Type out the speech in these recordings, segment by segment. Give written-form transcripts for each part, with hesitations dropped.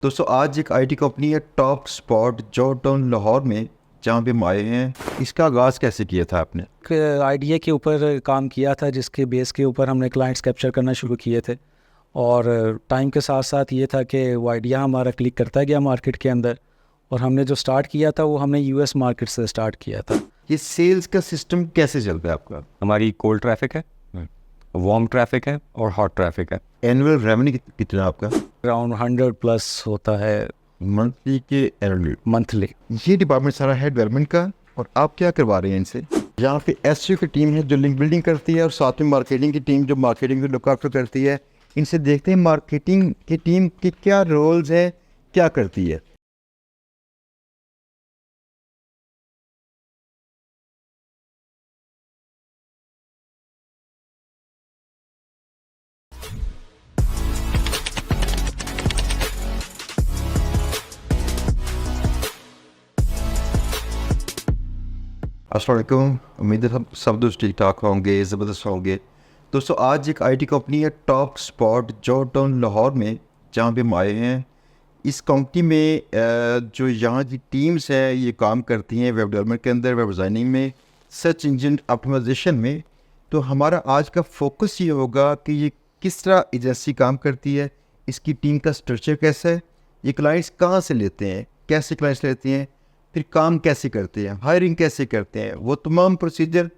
दोस्तों आज एक आईटी कंपनी है top spot George town Lahore में, जहाँ पे हम आए हैं। इसका आगाज़ कैसे किया था आपने? एक आइडिया के ऊपर काम किया था जिसके बेस के ऊपर हमने क्लाइंट्स कैप्चर करना शुरू किए थे। और टाइम के साथ साथ ये था कि वो आइडिया हमारा क्लिक करता गया मार्केट के अंदर। और हमने जो स्टार्ट किया था वो हमने यूएस मार्केट से स्टार्ट किया था। ये सेल्स का सिस्टम कैसे चलता है आपका? हमारी कोल्ड ट्रैफिक है, वार्म ट्रैफिक है और हॉट ट्रैफिक है। एनुअल रेवेन्यू कितना आपका? अराउंड 100+ होता है मंथली के एनुअली? मंथली। ये डिपार्टमेंट सारा है डेवलपमेंट का, और आप क्या करवा रहे हैं इनसे? यहाँ पे एसईओ की टीम है जो लिंक बिल्डिंग करती है, और साथ में मार्केटिंग की टीम जो मार्केटिंग को लुक आफ्टर करती है। इनसे देखते हैं मार्केटिंग की टीम के क्या रोल्स है, क्या करती है। अस्सलाम वालेकुम। उम्मीद है सब दोस्त ठीक ठाक होंगे, ज़बरदस्त होंगे। दोस्तों आज एक आईटी कंपनी है top spot George town Lahore में, जहाँ पे हम आए हैं। इस कंपनी में जो यहाँ की टीम्स हैं ये काम करती हैं वेब डेवलपमेंट के अंदर, वेब डिज़ाइनिंग में, सर्च इंजन ऑप्टिमाइजेशन में। तो हमारा आज का फोकस ये होगा कि ये किस तरह एजेंसी काम करती है, इसकी टीम का स्ट्रक्चर कैसा है, ये क्लाइंट्स कहाँ से लेते हैं, कैसे क्लाइंट्स लेते हैं, फिर काम कैसे करते हैं, हायरिंग कैसे करते हैं, वो तमाम प्रोसीजर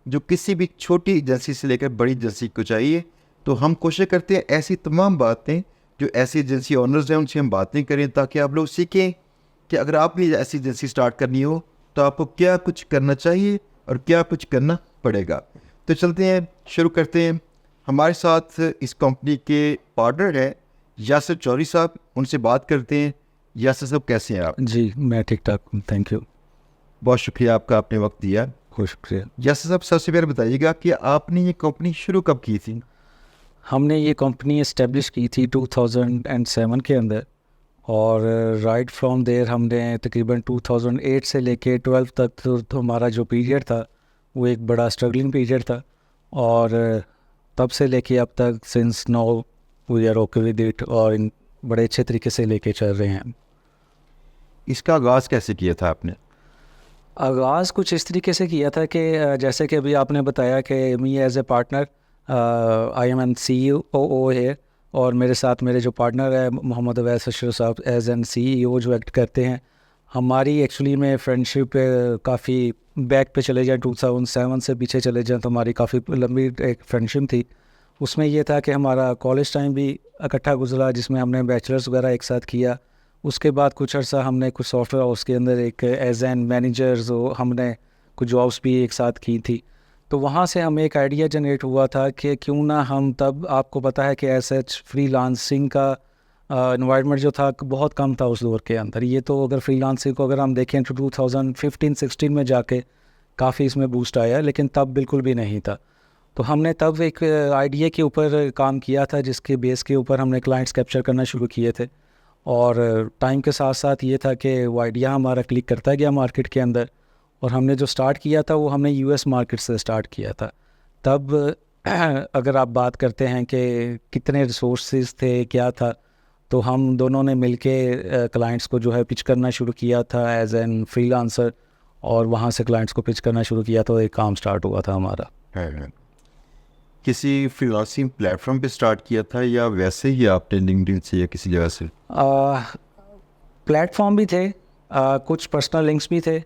जो किसी भी छोटी एजेंसी से लेकर बड़ी एजेंसी को चाहिए। तो हम कोशिश करते हैं ऐसी तमाम बातें जो ऐसी एजेंसी ओनर्स हैं उनसे हम बातें करें, ताकि आप लोग सीखें कि अगर आप भी ऐसी एजेंसी स्टार्ट करनी हो तो आपको क्या कुछ करना चाहिए और क्या कुछ करना पड़ेगा। तो चलते हैं, शुरू करते हैं। हमारे साथ इस कंपनी के पार्टनर हैं यासिर चौधरी साहब, उनसे बात करते हैं। यासिर साहब कैसे हैं आप? जी मैं ठीक ठाक हूँ, थैंक यू। बहुत शुक्रिया आपका, आपने वक्त दिया। बहुत शुक्रिया। यासिर साहब सबसे पहले बताइएगा कि आपने ये कंपनी शुरू कब की थी? हमने ये कंपनी इस्टेब्लिश की थी 2007 के अंदर। और राइट फ्रॉम देयर हमने तकरीबन 2008 से लेके 12 तक तो हमारा जो पीरियड था वो एक बड़ा स्ट्रगलिंग पीरियड था। और तब से लेके अब तक since now we are okay with it, और इन बड़े अच्छे तरीके से लेके चल रहे हैं। इसका आगाज़ कैसे किया था आपने? आगाज़ कुछ इस तरीके से किया था कि जैसे कि अभी आपने बताया कि me as a partner I am an CEO है। और मेरे साथ मेरे जो पार्टनर है मोहम्मद अवैस अशरफ साहब एज एन CEO जो एक्ट करते हैं। हमारी एक्चुअली में फ्रेंडशिप काफ़ी बैक पे चले जाए, 2007 से पीछे चले जाएँ तो हमारी काफ़ी लंबी एक फ्रेंडशिप थी। उसमें यह था कि हमारा कॉलेज टाइम भी इकट्ठा गुजरा, जिसमें हमने बैचलर्स वगैरह एक साथ किया। उसके बाद कुछ अर्सा हमने कुछ सॉफ्टवेयर हाउस के अंदर एक एज एन मैनेजर्स हमने कुछ जॉब्स भी एक साथ की थी। तो वहाँ से हमें एक आइडिया जनरेट हुआ था कि क्यों ना हम, तब आपको पता है कि ऐसे फ्रीलांसिंग का इन्वायरमेंट जो था बहुत कम था उस दौर के अंदर। ये तो अगर फ्रीलांसिंग को अगर हम देखें तो 2015-16 में जाके काफ़ी इसमें बूस्ट आया, लेकिन तब बिल्कुल भी नहीं था। तो हमने तब एक आइडिया के ऊपर काम किया था जिसके बेस के ऊपर हमने क्लाइंट्स कैप्चर करना शुरू किए थे। और टाइम के साथ साथ ये था कि वो आइडिया हमारा क्लिक करता गया मार्केट के अंदर। और हमने जो स्टार्ट किया था वो हमने यूएस मार्केट से स्टार्ट किया था। तब अगर आप बात करते हैं कि कितने रिसोर्सेज थे, क्या था, तो हम दोनों ने मिलके क्लाइंट्स को जो है पिच करना शुरू किया था एज एन फ्रीलांसर। और वहाँ से क्लाइंट्स को पिच करना शुरू किया तो एक काम स्टार्ट हुआ था हमारा। किसी फ्रीलांसिंग प्लेटफॉर्म पे स्टार्ट किया था या वैसे ही आपने लिंक्डइन से या किसी जगह से? प्लेटफॉर्म भी थे, कुछ पर्सनल लिंक्स भी थे,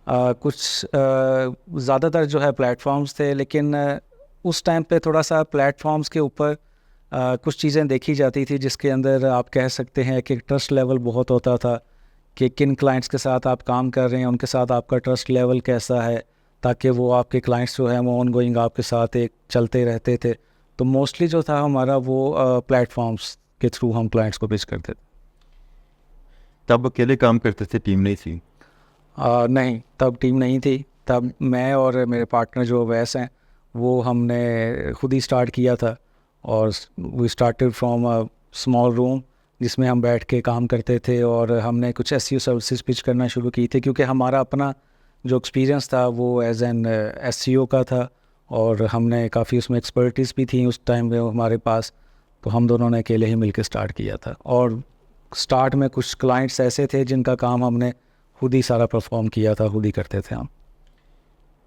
कुछ ज़्यादातर जो है प्लेटफॉर्म्स थे। लेकिन उस टाइम पे थोड़ा सा प्लेटफॉर्म्स के ऊपर कुछ चीज़ें देखी जाती थी जिसके अंदर आप कह सकते हैं कि ट्रस्ट लेवल बहुत होता था कि किन क्लाइंट्स के साथ आप काम कर रहे हैं, उनके साथ आपका ट्रस्ट लेवल कैसा है, ताकि वो आपके क्लाइंट्स जो हैं वो ऑन गोइंग आपके साथ एक चलते रहते थे। तो मोस्टली जो था हमारा वो प्लेटफॉर्म्स के थ्रू हम क्लाइंट्स को पिच करते थे। तब अकेले काम करते थे, टीम नहीं थी? नहीं, तब टीम नहीं थी। तब मैं और मेरे पार्टनर जो अवैस हैं वो हमने खुद ही स्टार्ट किया था। और we started from a small room जिसमें हम बैठ के काम करते थे। और हमने कुछ SEO सर्विसेज पिच करना शुरू की थी, क्योंकि हमारा अपना जो एक्सपीरियंस था वो एज एन SEO का था। और हमने काफ़ी उसमें एक्सपर्टीज़ भी थी उस टाइम में हमारे पास। तो हम दोनों ने अकेले ही मिलकर स्टार्ट किया था। और स्टार्ट में कुछ क्लाइंट्स ऐसे थे जिनका काम हमने खुद ही सारा परफॉर्म किया था, खुद ही करते थे हम।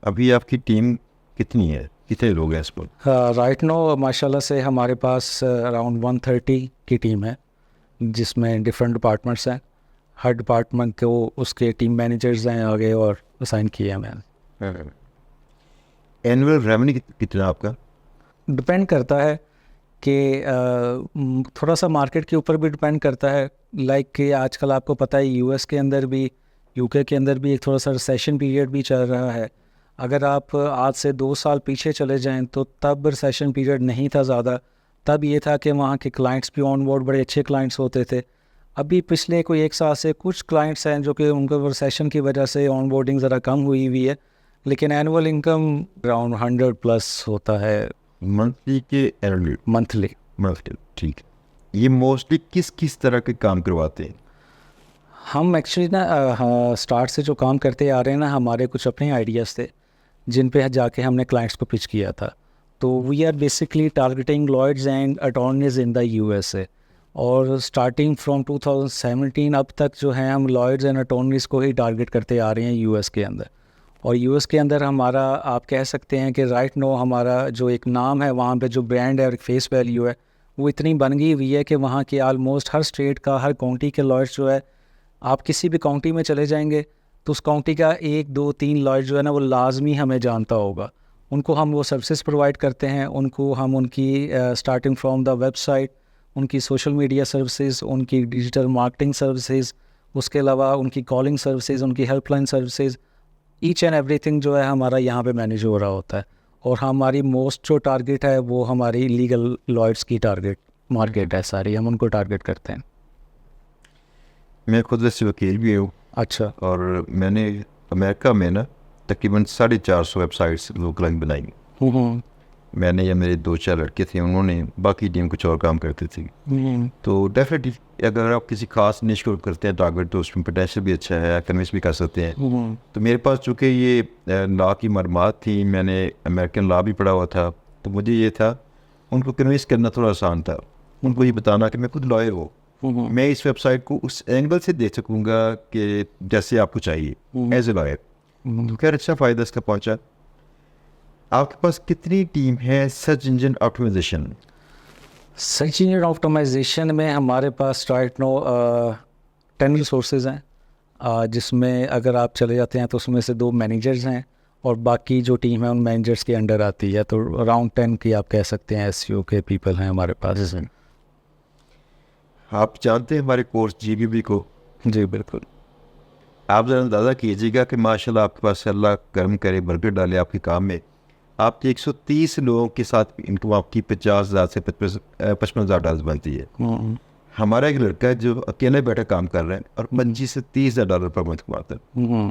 अभी आपकी टीम कितनी है, कितने लोग हैं इस पर? राइट नो माशाल्लाह से हमारे पास अराउंड 130 की टीम है, जिसमें डिफरेंट डिपार्टमेंट्स हैं। हर डिपार्टमेंट को उसके टीम मैनेजर्स हैं आगे और असाइन किए हैं मैंने। एनुअल रेवेन्यू कितना आपका? डिपेंड करता है कि थोड़ा सा मार्केट के ऊपर भी डिपेंड करता है। लाइक कि आजकल आपको पता है यूएस के अंदर भी, यूके के अंदर भी एक थोड़ा सा रिसेशन पीरियड भी चल रहा है। अगर आप आज से 2 साल पीछे चले जाएं तो तब रिसेशन पीरियड नहीं था ज़्यादा, तब ये था कि वहाँ के क्लाइंट्स भी ऑन बोर्ड बड़े अच्छे क्लाइंट्स होते थे। अभी पिछले कोई 1 साल से कुछ क्लाइंट्स हैं जो कि उनको रिसेशन की वजह से ऑन बोर्डिंग ज़रा कम हुई है, लेकिन एनुअल इनकम अराउंड 100+ होता है मंथली के एनुअली? मंथली। मंथली, ठीक है। ये मोस्टली किस किस तरह के काम करवाते हैं? हम एक्चुअली ना स्टार्ट से जो काम करते आ रहे हैं ना, हमारे कुछ अपने आइडियाज़ थे जिन पे जाके हमने क्लाइंट्स को पिच किया था। तो we are basically targeting lawyers and attorneys in the USA, और स्टार्टिंग फ्रॉम 2017 अब तक जो है हम लॉयर्स एंड अटॉर्नीज़ को ही टारगेट करते आ रहे हैं यूएस के अंदर। और यूएस के अंदर हमारा आप कह सकते हैं कि राइट नो हमारा जो एक नाम है वहाँ पे, जो ब्रांड है और फेस वैल्यू है, वो इतनी बन गई हुई है कि वहाँ के आलमोस्ट हर स्टेट का, हर काउंटी के लॉयर्स जो है, आप किसी भी काउंटी में चले जाएंगे तो उस काउंटी का 1 2 3 लॉयर जो है ना वो लाजमी हमें जानता होगा। उनको हम वो सर्विसेज प्रोवाइड करते हैं। उनको हम उनकी स्टार्टिंग फ्रॉम द वेबसाइट, उनकी सोशल मीडिया सर्विसेज, उनकी डिजिटल मार्केटिंग सर्विसेज, उसके अलावा उनकी कॉलिंग सर्विसेज, उनकी helpline services, each and everything जो है हमारा यहाँ पे मैनेज हो रहा होता है। और हमारी मोस्ट जो टारगेट है वो हमारी लीगल लॉयर्स की टारगेट मार्केट है सारी, हम उनको टारगेट करते हैं। मैं खुद वैसे वकील भी हूँ। अच्छा। और मैंने अमेरिका में ना तकरीबन 450 वेबसाइट्स लोकल बनाई। मैंने या मेरे 2-4 लड़के थे, उन्होंने, बाकी टीम कुछ और काम करते थे। तो डेफिनेटली अगर आप किसी खास निश को करते हैं टारगेट तो उसमें पोटेंशियल भी अच्छा है, कन्विंस भी कर सकते हैं। तो मेरे पास चूँकि ये लॉ की मालूमात थी, मैंने अमेरिकन लॉ भी पढ़ा हुआ था, तो मुझे ये था उनको कन्विंस करना थोड़ा आसान था। उनको ये बताना कि मैं खुद लॉयर हूँ, मैं इस वेबसाइट को उस एंगल से देख सकूँगा कि जैसे आपको चाहिए एज ए लॉयर। तो खैर अच्छा फ़ायदा इसका पहुँचा। आपके पास कितनी टीम है search engine optimisation? Search engine optimisation में हमारे पास राइट नो 10 रिसोर्सेज हैं, जिसमें अगर आप चले जाते हैं तो उसमें से 2 मैनेजर्स हैं और बाकी जो टीम है उन मैनेजर्स के अंडर आती है। तो अराउंड 10 की आप कह सकते हैं एसईओ के पीपल हैं हमारे पास। आप जानते हैं हमारे कोर्स जीबीबी को? जी बिल्कुल। आप ज़रा अंदाज़ा कीजिएगा कि माशाल्लाह आपके पास अल्लाह करम करे, बरकत डाले आपके काम में। आपके 130 लोगों के साथ इनकम आपकी 50,000 से 55,000 डॉलर बनती है। हमारा एक लड़का है जो अकेले बैठा काम कर रहा है और 25 से 30,000 डॉलर पर मंथ कमाता है।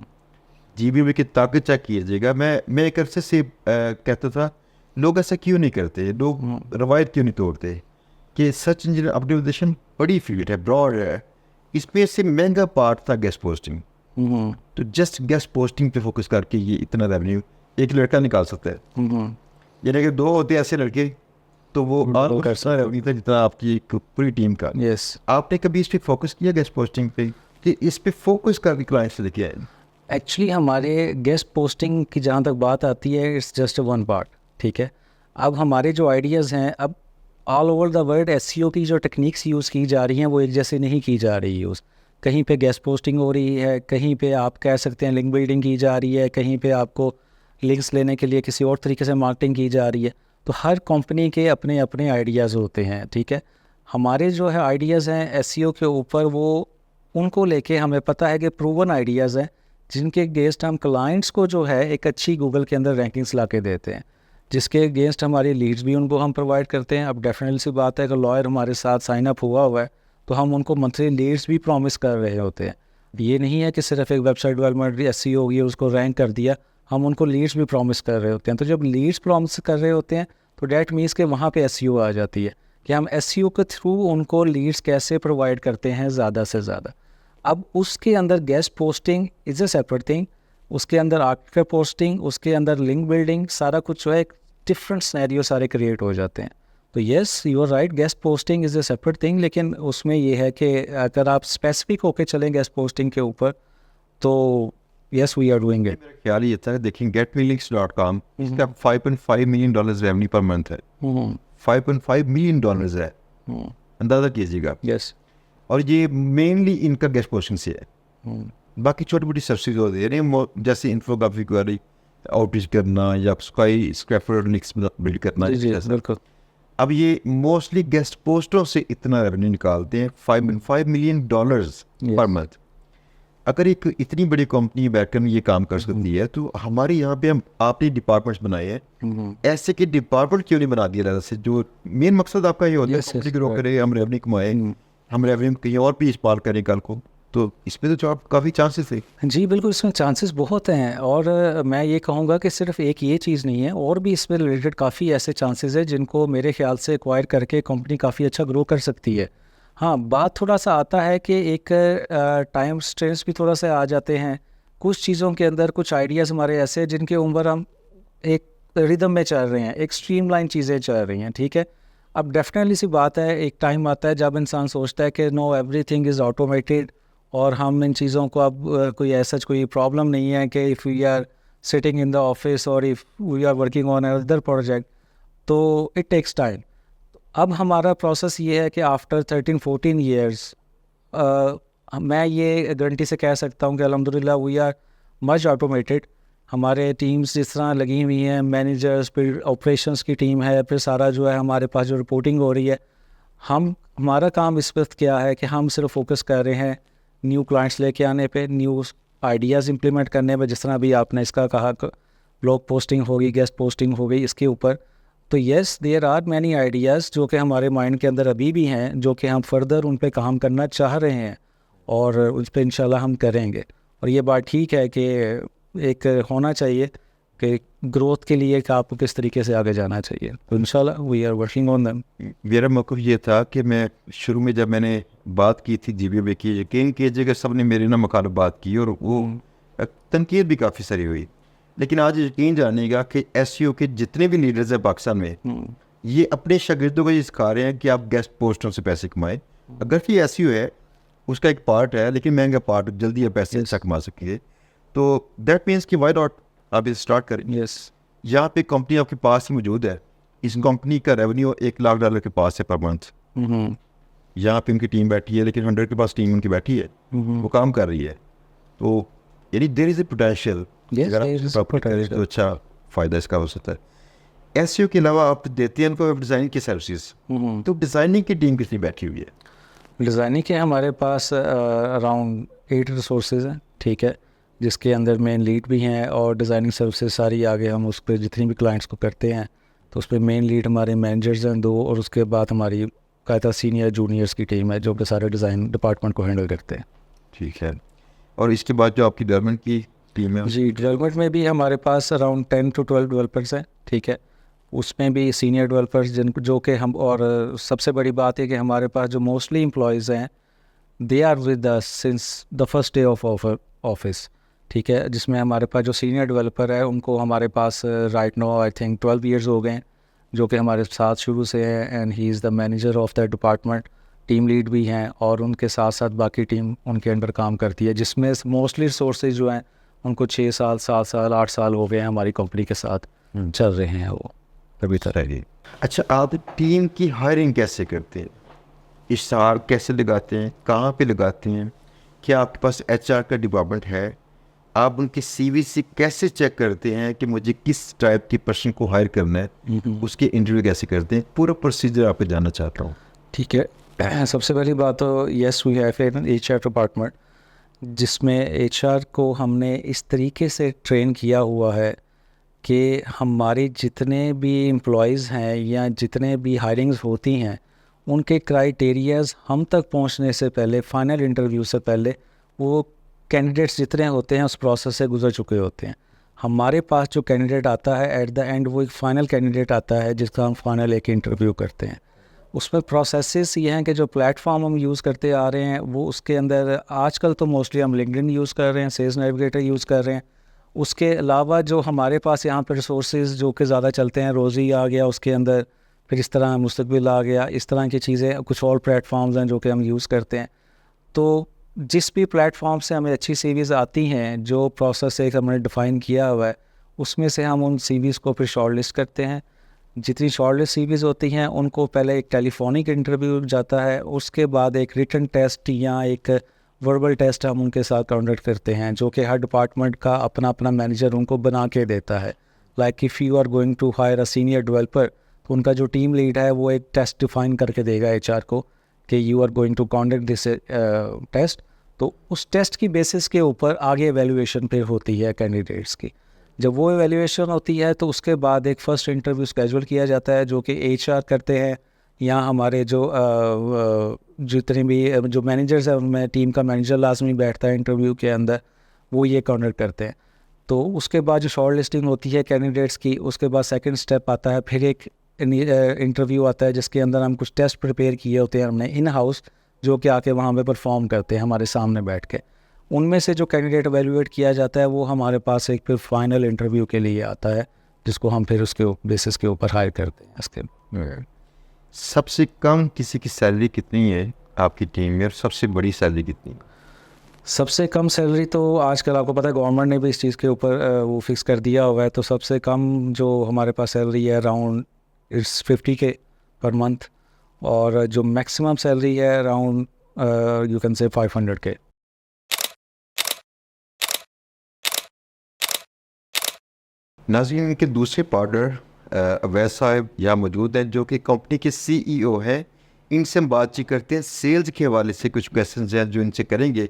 जीबीबी की ताकत चेक कीजिएगा। मैं एक अरसे से कहता था लोग ऐसा क्यों नहीं करते, लोग रवायत क्यों नहीं तोड़ते, कि सर्च इंजन ऑप्टिमाइजेशन बड़ी फील्ड है, ब्रॉड है। इसमें से महंगा पार्ट था गेस्ट पोस्टिंग। तो जस्ट गेस्ट पोस्टिंग पे फोकस करके ये इतना रेवेन्यू एक लड़का निकाल सकता है। यानी कि 2 होते ऐसे लड़के तो वो और ऐसा रेवेन्यू था जितना आपकी एक पूरी टीम का। यस। आपने कभी इस पर फोकस किया गेस्ट पोस्टिंग पे, कि इस पे फोकस करके क्लाइंट से लेके आए? एक्चुअली हमारे गेस्ट पोस्टिंग की जहाँ तक बात आती है, इट्स जस्ट 1 पार्ट, ठीक है। अब हमारे जो आइडियाज़ हैं, अब all over the world SEO की जो टेक्निक्स यूज़ की जा रही हैं वो एक जैसे नहीं की जा रही यूज़। कहीं पे गेस्ट पोस्टिंग हो रही है, कहीं पे आप कह सकते हैं लिंक बिल्डिंग की जा रही है, कहीं पे आपको लिंक्स लेने के लिए किसी और तरीके से मार्केटिंग की जा रही है। तो हर कंपनी के अपने अपने आइडियाज़ होते हैं, ठीक है। हमारे जो है आइडियाज़ हैं एसईओ के ऊपर, वो उनको लेके हमें पता है कि प्रूवन आइडियाज़ हैं जिनके अगेंस्ट हम क्लाइंट्स को जो है एक अच्छी गूगल के अंदर रैंकिंग्स ला के देते हैं, जिसके अगेंस्ट हमारी लीड्स भी उनको हम प्रोवाइड करते हैं। अब डेफिनेटली सी बात है कि लॉयर हमारे साथ साइन अप हुआ है तो हम उनको मंथली लीड्स भी प्रॉमिस कर रहे होते हैं। ये नहीं है कि सिर्फ एक वेबसाइट डेवलपमेंट एसईओ होगी उसको रैंक कर दिया, हम उनको लीड्स भी प्रॉमिस कर रहे होते हैं। तो जब लीड्स प्रॉमिस कर रहे होते हैं तो डैट मीन्स के वहाँ पे एसईओ आ जाती है कि हम एसईओ के थ्रू उनको लीड्स कैसे प्रोवाइड करते हैं ज़्यादा से ज़्यादा। अब उसके अंदर guest posting is a separate thing, उसके अंदर आर्टिकल पोस्टिंग, उसके अंदर लिंक बिल्डिंग, सारा कुछ जो है एक डिफरेंट सिनेरियो सारे क्रिएट हो जाते हैं। तो yes you are right, guest posting is a separate thing, लेकिन उसमें ये है कि अगर आप स्पेसिफिक होके चलें गेस्ट पोस्टिंग के ऊपर तो yes we are doing it. ख्याल ये था, देखिए getmelinks.com इसका $5.5 million रेवेन्यू पर मंथ है, $5.5 million है, अंदाज़ा कीजिएगा। यस। और ये मेनली इनका गेस्ट पोस्टिंग से है, बाकी छोटी मोटी सर्विसेज होती है जैसे इन्फोग्राफिक क्वेरी आउटरीच करना या स्काई स्क्रैपर्स बिल्ड करना। जी जी जैसा। बिल्कुल। अब ये मोस्टली गेस्ट पोस्टों से इतना रेवेन्यू निकालते हैं, $5.5 million पर मंथ। अगर एक इतनी बड़ी कंपनी बैठकर ये काम कर सकती है तो हमारे यहाँ पे हम आपने डिपार्टमेंट्स बनाए हैं, ऐसे के डिपार्टमेंट क्यों नहीं बना दिया जाता से? जो मेन मकसद आपका ये होता है कंपनी ग्रो करे, हम रेवेन्यू कमाए, हम रेवेन्यू कहीं और भी इस्तेमाल करें कल को, तो इसमें तो काफ़ी चांसेस है। जी बिल्कुल, इसमें चांसेस बहुत हैं, और मैं ये कहूँगा कि सिर्फ एक ये चीज़ नहीं है, और भी इसमें रिलेटेड काफ़ी ऐसे चांसेस है जिनको मेरे ख्याल से एक्वायर करके कंपनी काफ़ी अच्छा ग्रो कर सकती है। हाँ, बात थोड़ा सा आता है कि एक टाइम स्ट्रेस भी थोड़ा सा आ जाते हैं कुछ चीज़ों के अंदर। कुछ आइडियाज़ हमारे ऐसे हैं जिनके ऊपर हम एक रिदम में चल रहे हैं, एक स्ट्रीमलाइन चीज़ें चल रही हैं, ठीक है। अब डेफिनेटली सी बात है, एक टाइम आता है जब इंसान सोचता है कि नो एवरीथिंग इज़ ऑटोमेटेड, और हम इन चीज़ों को अब कोई ऐसा कोई प्रॉब्लम नहीं है कि if we are sitting in the office और if we are working on other project, तो इट टेक्स टाइम। अब हमारा प्रोसेस ये है कि आफ्टर 13-14 ईयर्स मैं ये गारंटी से कह सकता हूँ कि अल्हम्दुलिल्लाह वी आर मच ऑटोमेटेड। हमारे टीम्स जिस तरह लगी हुई हैं, मैनेजर्स, फिर ऑपरेशंस की टीम है, फिर सारा जो है हमारे पास जो रिपोर्टिंग हो रही है, हमारा काम इस वक्त क्या है कि हम सिर्फ फोकस कर रहे हैं न्यू क्लाइंट्स लेके आने पे, न्यू आइडियाज़ इम्प्लीमेंट करने पे, जिस तरह अभी आपने इसका कहा ब्लॉग पोस्टिंग होगी, गेस्ट पोस्टिंग हो गई, इसके ऊपर। तो yes there are many ideas जो कि हमारे माइंड के अंदर अभी भी हैं, जो कि हम फर्दर उन पे काम करना चाह रहे हैं, और उस पर इंशाल्लाह हम करेंगे। और ये बात ठीक है कि एक होना चाहिए कि ग्रोथ के लिए कि आपको किस तरीके से आगे जाना चाहिए, तो इंशाल्लाह we are working on them. मेरा मौक़िफ़ ये था कि मैं शुरू में जब मैंने बात की थी GBA की, यकीन कीजिएगा सब ने मेरे ना मुखालिफ बात की और वो तनकीद भी काफ़ी सारी हुई, लेकिन आज यकीन जानिएगा कि SEO के जितने भी लीडर्स हैं पाकिस्तान में, ये अपने शागिर्दों को ये सिखा रहे हैं कि आप गेस्ट पोस्टों से पैसे कमाएं। अगर कि SEO है उसका एक पार्ट है, लेकिन महंगा पार्ट, जल्दी आप पैसे अच्छा कमा सकेंगे, तो दैट मीन्स कि वाई नॉट आप इसे स्टार्ट करें। यस। यहाँ पे कंपनी आपके पास ही मौजूद है, इस कंपनी का रेवेन्यू $1 लाख के पास है पर मंथ। यहाँ पे उनकी टीम बैठी है, लेकिन 100 के पास टीम उनकी बैठी है, वो काम कर रही है, तो यानी देयर इज़ ए पोटेंशियल, अगर आप करें तो अच्छा फ़ायदा इसका हो सकता है। SEO के अलावा आप देते हैं उनको डिज़ाइनिंग की सर्विसेज, तो डिज़ाइनिंग की टीम कितनी बैठी हुई है? डिज़ाइनिंग के हमारे पास अराउंड 8 रिसोर्सेज हैं, ठीक है, जिसके अंदर मेन लीड भी हैं, और डिज़ाइनिंग सर्विसेज सारी आगे हम उस पर जितनी भी क्लाइंट्स को करते हैं, तो उस पर मेन लीड हमारे मैनेजर्स हैं 2, और उसके बाद हमारी कायदा सीनियर जूनियर्स की टीम है जो कि सारे डिज़ाइन डिपार्टमेंट को हैंडल करते हैं। ठीक है, और इसके बाद जो आपकी डेवलपमेंट की टीम है? जी, डेवलपमेंट में भी हमारे पास अराउंड 10 to 12 डेवलपर्स हैं, ठीक है, उसमें भी सीनियर डेवलपर्स जो कि हम, और सबसे बड़ी बात है कि हमारे पास जो मोस्टली एम्प्लॉयज़ हैं they are with us since the first day of office, ठीक है, जिसमें हमारे पास जो सीनियर डेवलपर है उनको हमारे पास right now I think 12 years हो गए हैं, जो कि हमारे साथ शुरू से है, and he is the manager of that department. Team lead भी हैं, और उनके साथ साथ बाकी टीम उनके अंडर काम करती है, जिसमें मोस्टली रिसोर्सेज जो हैं उनको 6 साल 7 साल 8 साल हो गए हैं हमारी कंपनी के साथ चल रहे हैं वो अभी तक। अच्छा, आप टीम की हायरिंग कैसे करते हैं? इश्तहार कैसे लगाते हैं, कहाँ पे लगाते हैं? क्या आपके पास HR का डिपार्टमेंट है? आप उनके CV से कैसे चेक करते हैं कि मुझे किस टाइप की पर्सन को हायर करना है? उसके इंटरव्यू कैसे करते हैं? पूरा प्रोसीजर आप पे जानना चाहता हूँ। ठीक है, सबसे पहली बात तो yes we have an HR department, जिसमें HR को हमने इस तरीके से ट्रेन किया हुआ है कि हमारे जितने भी एम्प्लॉयज़ हैं या जितने भी हायरिंग्स होती हैं, उनके क्राइटेरियाज़ हम तक पहुंचने से पहले, फ़ाइनल इंटरव्यू से पहले, वो कैंडिडेट्स जितने होते हैं उस प्रोसेस से गुजर चुके होते हैं। हमारे पास जो कैंडिडेट आता है एट द एंड, वो एक फ़ाइनल कैंडिडेट आता है जिसका हम फ़ाइनल एक इंटरव्यू करते हैं। उसमें प्रोसेसेस ये हैं कि जो प्लेटफॉर्म हम यूज़ करते आ रहे हैं वो उसके अंदर आजकल तो मोस्टली हम लिंक्डइन यूज़ कर रहे हैं, सेल्स नेविगेटर यूज़ कर रहे हैं। उसके अलावा जो हमारे पास यहाँ पर रिसोर्सेज जो कि ज़्यादा चलते हैं, रोज़ी आ गया उसके अंदर, फिर इस तरह मुस्तकबिल आ गया, इस तरह की चीज़ें, कुछ और प्लेटफॉर्म्स हैं जो कि हम यूज़ करते हैं। तो जिस भी प्लेटफॉर्म से हमें अच्छी सीवीज़ आती हैं, जो प्रोसेस एक हमने डिफ़ाइन किया हुआ है, उसमें से हम उन सीवीज़ को फिर शॉर्ट लिस्ट करते हैं। जितनी शॉर्टलिस्ट सीवीज़ होती हैं उनको पहले एक टेलीफोनिक इंटरव्यू जाता है, उसके बाद एक रिटन टेस्ट या एक वर्बल टेस्ट हम उनके साथ कंडक्ट करते हैं, जो कि हर डिपार्टमेंट का अपना अपना मैनेजर उनको बना के देता है। Like if you are going to hire a senior developer, तो उनका जो टीम लीड है वो एक टेस्ट डिफाइन करके देगा एचआर को कि you are going to conduct this test. तो उस टेस्ट की बेसिस के ऊपर आगे एवेल्यूएशन फिर होती है कैंडिडेट्स की। जब वो एवेल्यूएशन होती है तो उसके बाद एक फ़र्स्ट इंटरव्यू स्केजुअल किया जाता है, जो कि एचआर करते हैं, या हमारे जो जितने भी जो मैनेजर्स हैं उनमें टीम का मैनेजर लाजमी बैठता है इंटरव्यू के अंदर, वो ये कंडक्ट करते हैं। तो उसके बाद जो शॉर्ट लिस्टिंग होती है कैंडिडेट्स की, उसके बाद सेकंड स्टेप आता है, फिर एक इंटरव्यू आता है जिसके अंदर हम कुछ टेस्ट प्रिपेयर किए होते हैं हमने इन हाउस, जो कि आके वहाँ पे परफॉर्म करते हैं हमारे सामने बैठ के। उनमें से जो कैंडिडेट एवेल्यूएट किया जाता है वो हमारे पास एक फिर फाइनल इंटरव्यू के लिए आता है, जिसको हम फिर उसके बेसिस के ऊपर हायर करते हैं। इसके सबसे कम किसी की सैलरी कितनी है आपकी टीम में, और सबसे बड़ी सैलरी कितनी है? सबसे कम सैलरी तो आजकल आपको पता है गवर्नमेंट ने भी इस चीज़ के ऊपर वो फिक्स कर दिया हुआ है। तो सबसे कम जो हमारे पास सैलरी है around its 50K per month, और जो मैक्सिमम सैलरी है around you can say 500K। नाज़रीन, इनके दूसरे पार्टनर अवैध साहब यहाँ मौजूद हैं, जो कि कंपनी के सीईओ हैं। इनसे हम बातचीत करते हैं सेल्स के हवाले से। कुछ क्वेश्चंस हैं जो इनसे करेंगे,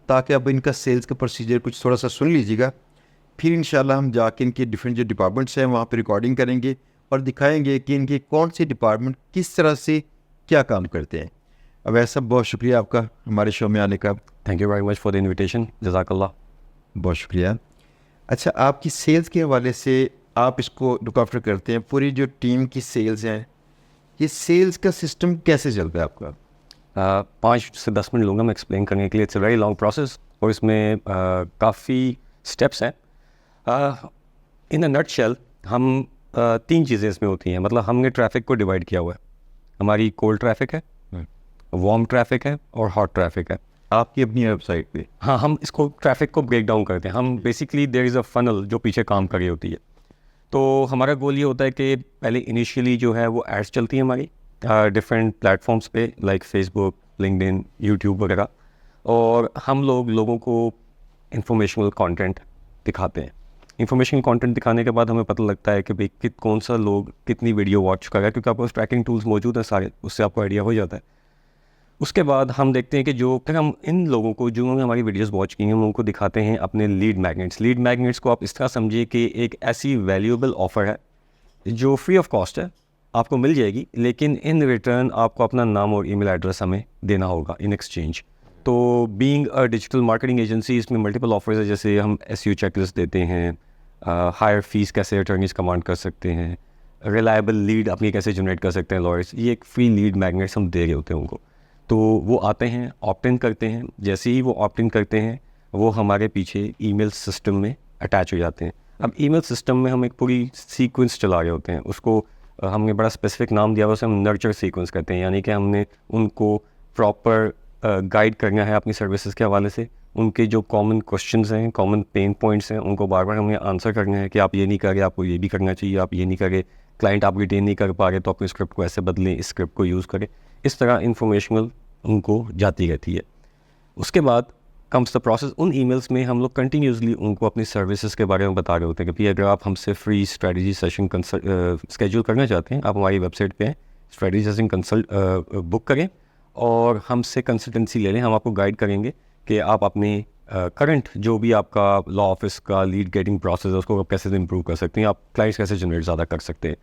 ताकि अब इनका सेल्स का प्रोसीजर कुछ थोड़ा सा सुन लीजिएगा। फिर इंशाल्लाह हम जाके इनके डिफरेंट जो डिपार्टमेंट्स हैं वहाँ पर रिकॉर्डिंग करेंगे और दिखाएंगे कि इनके कौन से डिपार्टमेंट किस तरह से क्या काम करते हैं। अवैध साहब, बहुत शुक्रिया आपका हमारे शो में आने का। Thank you very much for the invitation, जज़ाकल्लाह। बहुत शुक्रिया। अच्छा, आपकी सेल्स के हवाले से आप इसको लुक आफ्टर करते हैं, पूरी जो टीम की सेल्स हैं, ये सेल्स का सिस्टम कैसे चलता है आपका? 5 से 10 मिनट लूँगा मैं एक्सप्लेन करने के लिए। It's a very long process और इसमें काफ़ी स्टेप्स हैं। इन अ नटशेल हम 3 चीज़ें इसमें होती हैं। मतलब हमने ट्रैफिक को डिवाइड किया हुआ है। हमारी कोल्ड ट्रैफिक है, वार्म ट्रैफिक है और हॉट ट्रैफिक है। आपकी अपनी वेबसाइट पे? हाँ, हम इसको ट्रैफिक को ब्रेक डाउन करते हैं। हम basically there is a funnel जो पीछे काम कर रही होती है। तो हमारा गोल ये होता है कि पहले इनिशियली जो है वो एड्स चलती हैं हमारी डिफरेंट प्लेटफॉर्म्स पे, लाइक फेसबुक, लिंक्डइन, यूट्यूब वगैरह, और हम लोगों को इंफॉर्मेशनल कंटेंट दिखाते हैं। इंफॉर्मेशनल कंटेंट दिखाने के बाद हमें पता लगता है कि भाई कौन सा लोग कितनी वीडियो वॉच कर रहा है, क्योंकि आपके पास ट्रैकिंग टूल्स मौजूद हैं सारे, उससे आपको आइडिया हो जाता है। उसके बाद हम देखते हैं कि फिर हम इन लोगों को जो हमारी वीडियोस वॉच की हैं हम उनको दिखाते हैं अपने लीड मैग्नेट्स। लीड मैग्नेट्स को आप इस तरह समझिए कि एक ऐसी वैल्यूएबल ऑफ़र है जो फ्री ऑफ कॉस्ट है, आपको मिल जाएगी, लेकिन इन रिटर्न आपको अपना नाम और ईमेल एड्रेस हमें देना होगा इन एक्सचेंज। तो being a digital marketing agency, इसमें मल्टीपल ऑफर्स है, जैसे हम एसईओ चेकलिस्ट देते हैं, हायर फीस कैसे अटर्नीज कमांड कर सकते हैं, रिलायबल लीड अपनी कैसे जनरेट कर सकते हैं लॉयर्स। ये एक फ्री लीड मैग्नेट्स हम दे रहे होते हैं उनको। तो वो आते हैं, ऑप्ट इन करते हैं। जैसे ही वो ऑप्ट इन करते हैं वो हमारे पीछे ईमेल सिस्टम में अटैच हो जाते हैं। अब ईमेल सिस्टम में हम एक पूरी सीक्वेंस चला रहे होते हैं, उसको हमने बड़ा स्पेसिफिक नाम दिया हुआ, उसे हम नर्चर सीक्वेंस कहते हैं। यानी कि हमने उनको प्रॉपर गाइड करना है अपनी सर्विसेज के हवाले से। उनके जो कॉमन क्वेश्चंस हैं, कॉमन पेन पॉइंट्स हैं, उनको बार बार हमें आंसर करना है कि आप ये नहीं कर रहे, आपको ये भी करना चाहिए, आप ये नहीं कर रहे, क्लाइंट आप रिटेन नहीं कर पा रहे, तो अपने स्क्रिप्ट को ऐसे बदलें, इस स्क्रिप्ट को यूज़ करें। इस तरह इंफॉर्मेशनल उनको जाती रहती है। उसके बाद कम्स द प्रोसेस। उन ईमेल्स में हम लोग कंटिन्यूसली उनको अपनी सर्विसेज के बारे में बता रहे होते हैं कि अगर आप हमसे फ्री स्ट्रेटजी सेशन स्केड्यूल करना चाहते हैं, आप हमारी वेबसाइट पे स्ट्रेटजी सेशन बुक करें और हमसे कंसल्टेंसी ले लें। हम आपको गाइड करेंगे कि आप अपने करंट जो भी आपका लॉ ऑफिस का लीड गेटिंग प्रोसेस है उसको आप कैसे इम्प्रूव कर सकते हैं, आप क्लाइंट्स कैसे जनरेट ज़्यादा कर सकते हैं।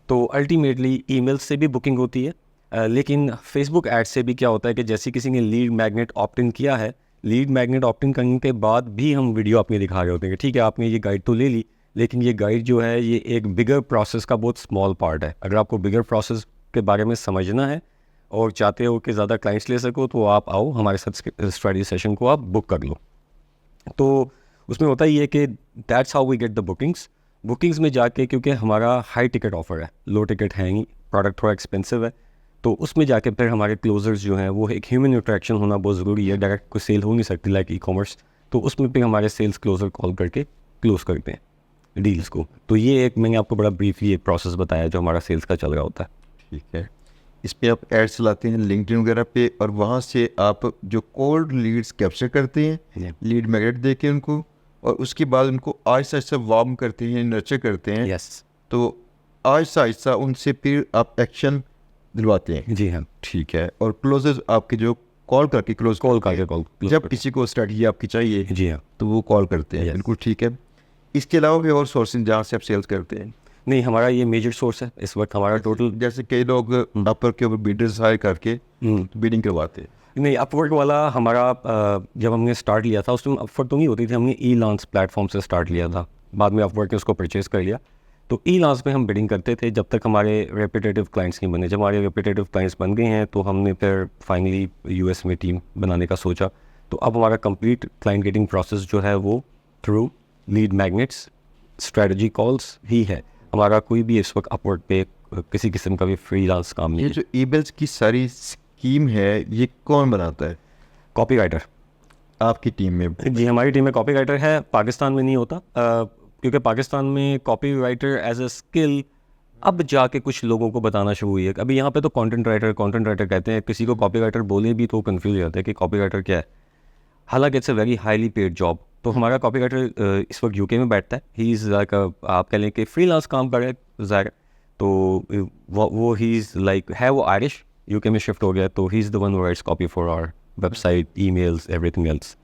तो अल्टीमेटली ईमेल से भी बुकिंग होती है, लेकिन फेसबुक एड से भी क्या होता है कि जैसे किसी ने लीड मैग्नेट ऑप्ट इन किया है, लीड मैग्नेट ऑप्ट इन करने के बाद भी हम वीडियो अपने दिखा रहे होते हैं कि ठीक है आपने ये गाइड तो ले ली, लेकिन ये गाइड जो है ये एक बिगर प्रोसेस का बहुत स्मॉल पार्ट है। अगर आपको बिगर प्रोसेस के बारे में समझना है और चाहते हो कि ज़्यादा क्लाइंट्स ले सको, तो आप आओ हमारे साथ स्ट्रेटजी सेशन को आप बुक कर लो। तो उसमें होता ही है कि that's how we get the bookings. Bookings में जाके, क्योंकि हमारा हाई टिकट ऑफर है, लो टिकट है नहीं, प्रोडक्ट थोड़ा एक्सपेंसिव है, तो उसमें जाके फिर हमारे क्लोजर्स जो हैं वो एक ह्यूमन इंटरेक्शन होना बहुत ज़रूरी है। डायरेक्ट कोई सेल हो नहीं सकती लाइक ई कॉमर्स, तो उसमें फिर हमारे सेल्स क्लोजर कॉल करके क्लोज करते हैं डील्स को। तो ये एक मैंने आपको बड़ा ब्रीफली एक प्रोसेस बताया जो हमारा सेल्स का चल रहा होता है। ठीक है, इस पे आप एड्स चलाते हैं लिंक्डइन वगैरह पे, और वहाँ से आप जो कोल्ड लीड्स कैप्चर करते हैं, लीड मैग्नेट दे के उनको, और उसके बाद उनको आहिस्ता आहिस्ता वार्म करते हैं, नर्चर करते हैं। यस, तो आहिस्ता आहिस्ता उनसे फिर आप एक्शन दिलवाते हैं। जी हाँ, ठीक है, और क्लोजर्स आपके जो कॉल करके क्लोज कॉल करके कॉल जब किसी को स्ट्रेटजी आपकी चाहिए जी हाँ। तो वो कॉल करते हैं। Yes. बिल्कुल ठीक है। इसके अलावा भी और सोर्सिंग जहाँ से आप सेल्स करते हैं? नहीं, हमारा ये मेजर सोर्स है इस वक्त हमारा टोटल। जैसे कई लोग अपर के ऊपर बिडर्स हायर करके बिडिंग करवाते हैं। नहीं, अपवर्क वाला हमारा जब हमने स्टार्ट लिया था उस टाइम अपवर्क तो नहीं होती थी, हमने ई लॉन्च प्लेटफॉर्म से स्टार्ट लिया था, बाद में अपवर्क ने उसको परचेज़ कर लिया। तो ई लॉन्च में हम बिडिंग करते थे जब तक हमारे रेपिटेटिव क्लाइंट्स नहीं बने। जब हमारे रेपिटेटिव क्लाइंट्स बन गए हैं तो हमने फिर फाइनली यूएस में टीम बनाने का सोचा। तो अब हमारा कंप्लीट क्लाइंट गेटिंग प्रोसेस जो है वो through lead magnets, strategy calls ही है। हमारा कोई भी इस वक्त अपवर्क पे किसी किस्म का भी फ्रीलांस काम नहीं ये है। जो ईमेल्स की सारी स्कीम है ये कौन बनाता है कॉपी राइटर आपकी टीम में? जी, हमारी टीम में कॉपी राइटर है। पाकिस्तान में नहीं होता क्योंकि पाकिस्तान में copy writer as a skill अब जाके कुछ लोगों को बताना शुरू हुई है। अभी यहाँ पे तो कंटेंट राइटर कहते हैं, किसी को कॉपी राइटर बोले भी तो कंफ्यूज हो जाता है कि कॉपी राइटर क्या है, हालांकि it's a very highly paid job. तो हमारा कॉपी राइटर इस वक्त यूके में बैठता है, ही इज़ लाइक आप कह लें कि फ्रीलांस काम करे ज़ाहिर। तो वो ही इज़ लाइक है, वो आयरिश, यूके में शिफ्ट हो गया, तो he is the one who writes copy for our website, emails, everything else,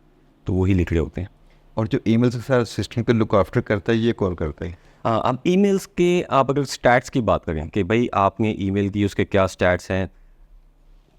तो वो ही लिख रहे होते हैं। और जो ईमेल्स का सारा सिस्टम पे लुक आफ्टर करता है ये कौन करता है? हाँ, अब ईमेल्स के आप अगर स्टैट्स की बात करें कि भाई आपने ईमेल की उसके क्या स्टैट्स हैं,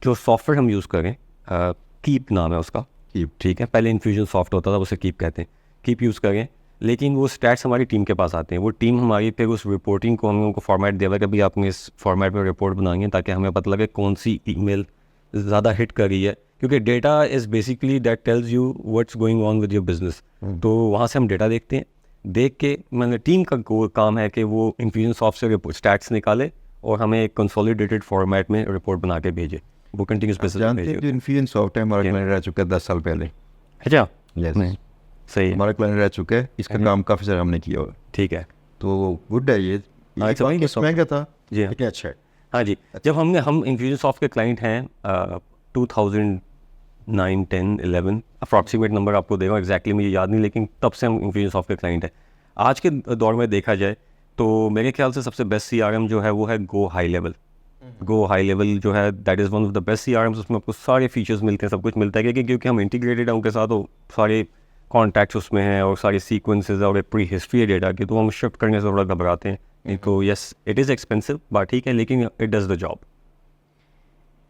जो सॉफ्टवेयर हम यूज़ करें, कीप नाम है उसका, Keep. ठीक है, पहले इन्फ्यूजन सॉफ्ट होता था, उसे कीप कहते हैं, कीप यूज़ करें। लेकिन वो स्टैट्स हमारी टीम के पास आते हैं, वो टीम हमारी फिर उस रिपोर्टिंग को हमने उनको फॉर्मेट दिया हुआ है कि भाई आपने इस फॉर्मेट में रिपोर्ट बनानी है ताकि हमें पता लगे कौन सी ईमेल ज़्यादा हिट कर रही है, क्योंकि data is basically that tells you what's going on with your business. तो वहाँ से हम डेटा देखते हैं, देख के मतलब टीम का काम है कि वो इन्फ्यूजन सॉफ्ट से स्टैट्स निकाले और हमें एक कंसोलिडेटेड फॉर्मेट में रिपोर्ट बना के भेजे, वो कंटिन्यूस बेसिस पे जानते हैं भेजे। जो इन्फ्यूजन सॉफ्ट है हमारा क्लाइंट रह चुका है 10 साल पहले। अच्छा, Yes. नहीं, सही है, हमारा क्लाइंट रह चुका है, इसका काम काफ़ी सारा हमने किया हुआ, ठीक है। तो गुड है ये। हाँ, it's बाकी okay. महंगा था जी हाँ। लेकिन अच्छा है। हाँ जी, जब हम इन्फ्यूजन सॉफ्ट के क्लाइंट हैं 2009, 10, 11 अप्रॉक्सीमेट नंबर आपको देगा, एग्जैक्टली मुझे याद नहीं, लेकिन तब से हम इन्फ्यूजन सॉफ्ट के क्लाइंट हैं। आज के दौर में देखा जाए तो मेरे ख्याल से सबसे बेस्ट CRM जो है वो है go high level. Go high level जो है that is one of the best CRMs। उसमें आपको सारे फीचर्स मिलते हैं, सब कुछ मिलता है, क्योंकि हम इंटीग्रेटेड हैं उनके साथ, तो सारे कॉन्टैक्ट्स उसमें हैं और सारे सीक्वेंसेस और एक प्री हिस्ट्री है डेटा की, तो हम शिफ्ट करने से थोड़ा घबराते हैं। तो यस, इट इज़ एक्सपेंसिव बात ठीक है, लेकिन इट डज़ द जॉब।